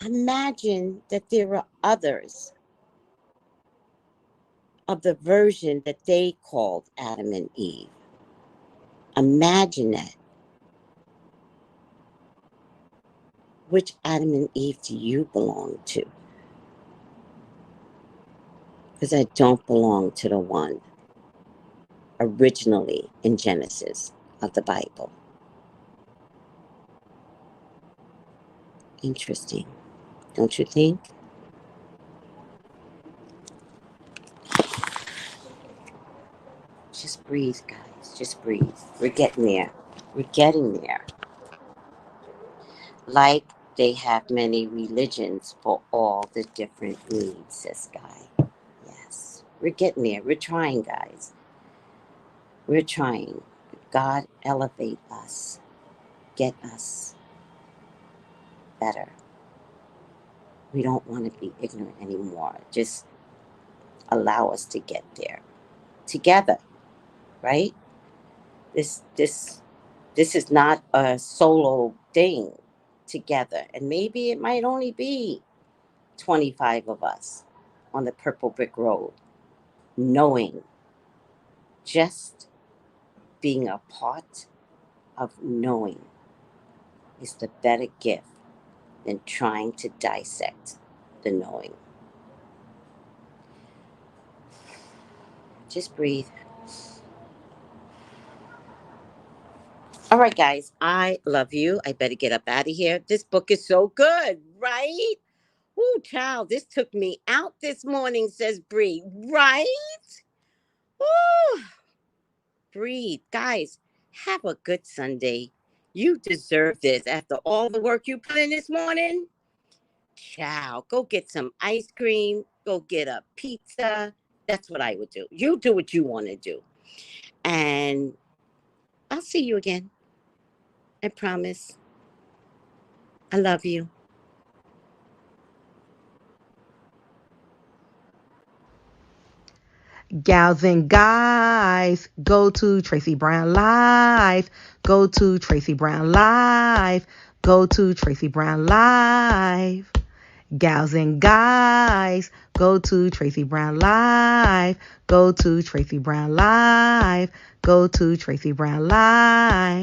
[SPEAKER 2] Imagine that there are others of the version that they called Adam and Eve. Imagine that. Which Adam and Eve do you belong to? Because I don't belong to the one originally in Genesis of the Bible. Interesting, don't you think? Just breathe, guys. Just breathe. We're getting there. We're getting there. Like they have many religions for all the different needs, says Guy. Yes. We're getting there. We're trying, guys. We're trying. God, elevate us. Get us better. We don't want to be ignorant anymore. Just allow us to get there together, right? This is not a solo thing. Together, and maybe it might only be 25 of us on the purple brick road, knowing, just being a part of knowing is the better gift than trying to dissect the knowing. Just breathe. All right, guys, I love you. I better get up out of here. This book is so good, right? Ooh, child, this took me out this morning, says Bree. Right? Ooh, breathe. Guys, have a good Sunday. You deserve this after all the work you put in this morning. Ciao. Go get some ice cream. Go get a pizza. That's what I would do. You do what you want to do. And I'll see you again. I promise. I love you.
[SPEAKER 1] Gals and guys, go to Tracy Brown Live. Go to Tracy Brown Live. Go to Tracy Brown Live. Gals and guys, go to Tracy Brown Live. Go to Tracy Brown Live. Go to Tracy Brown Live.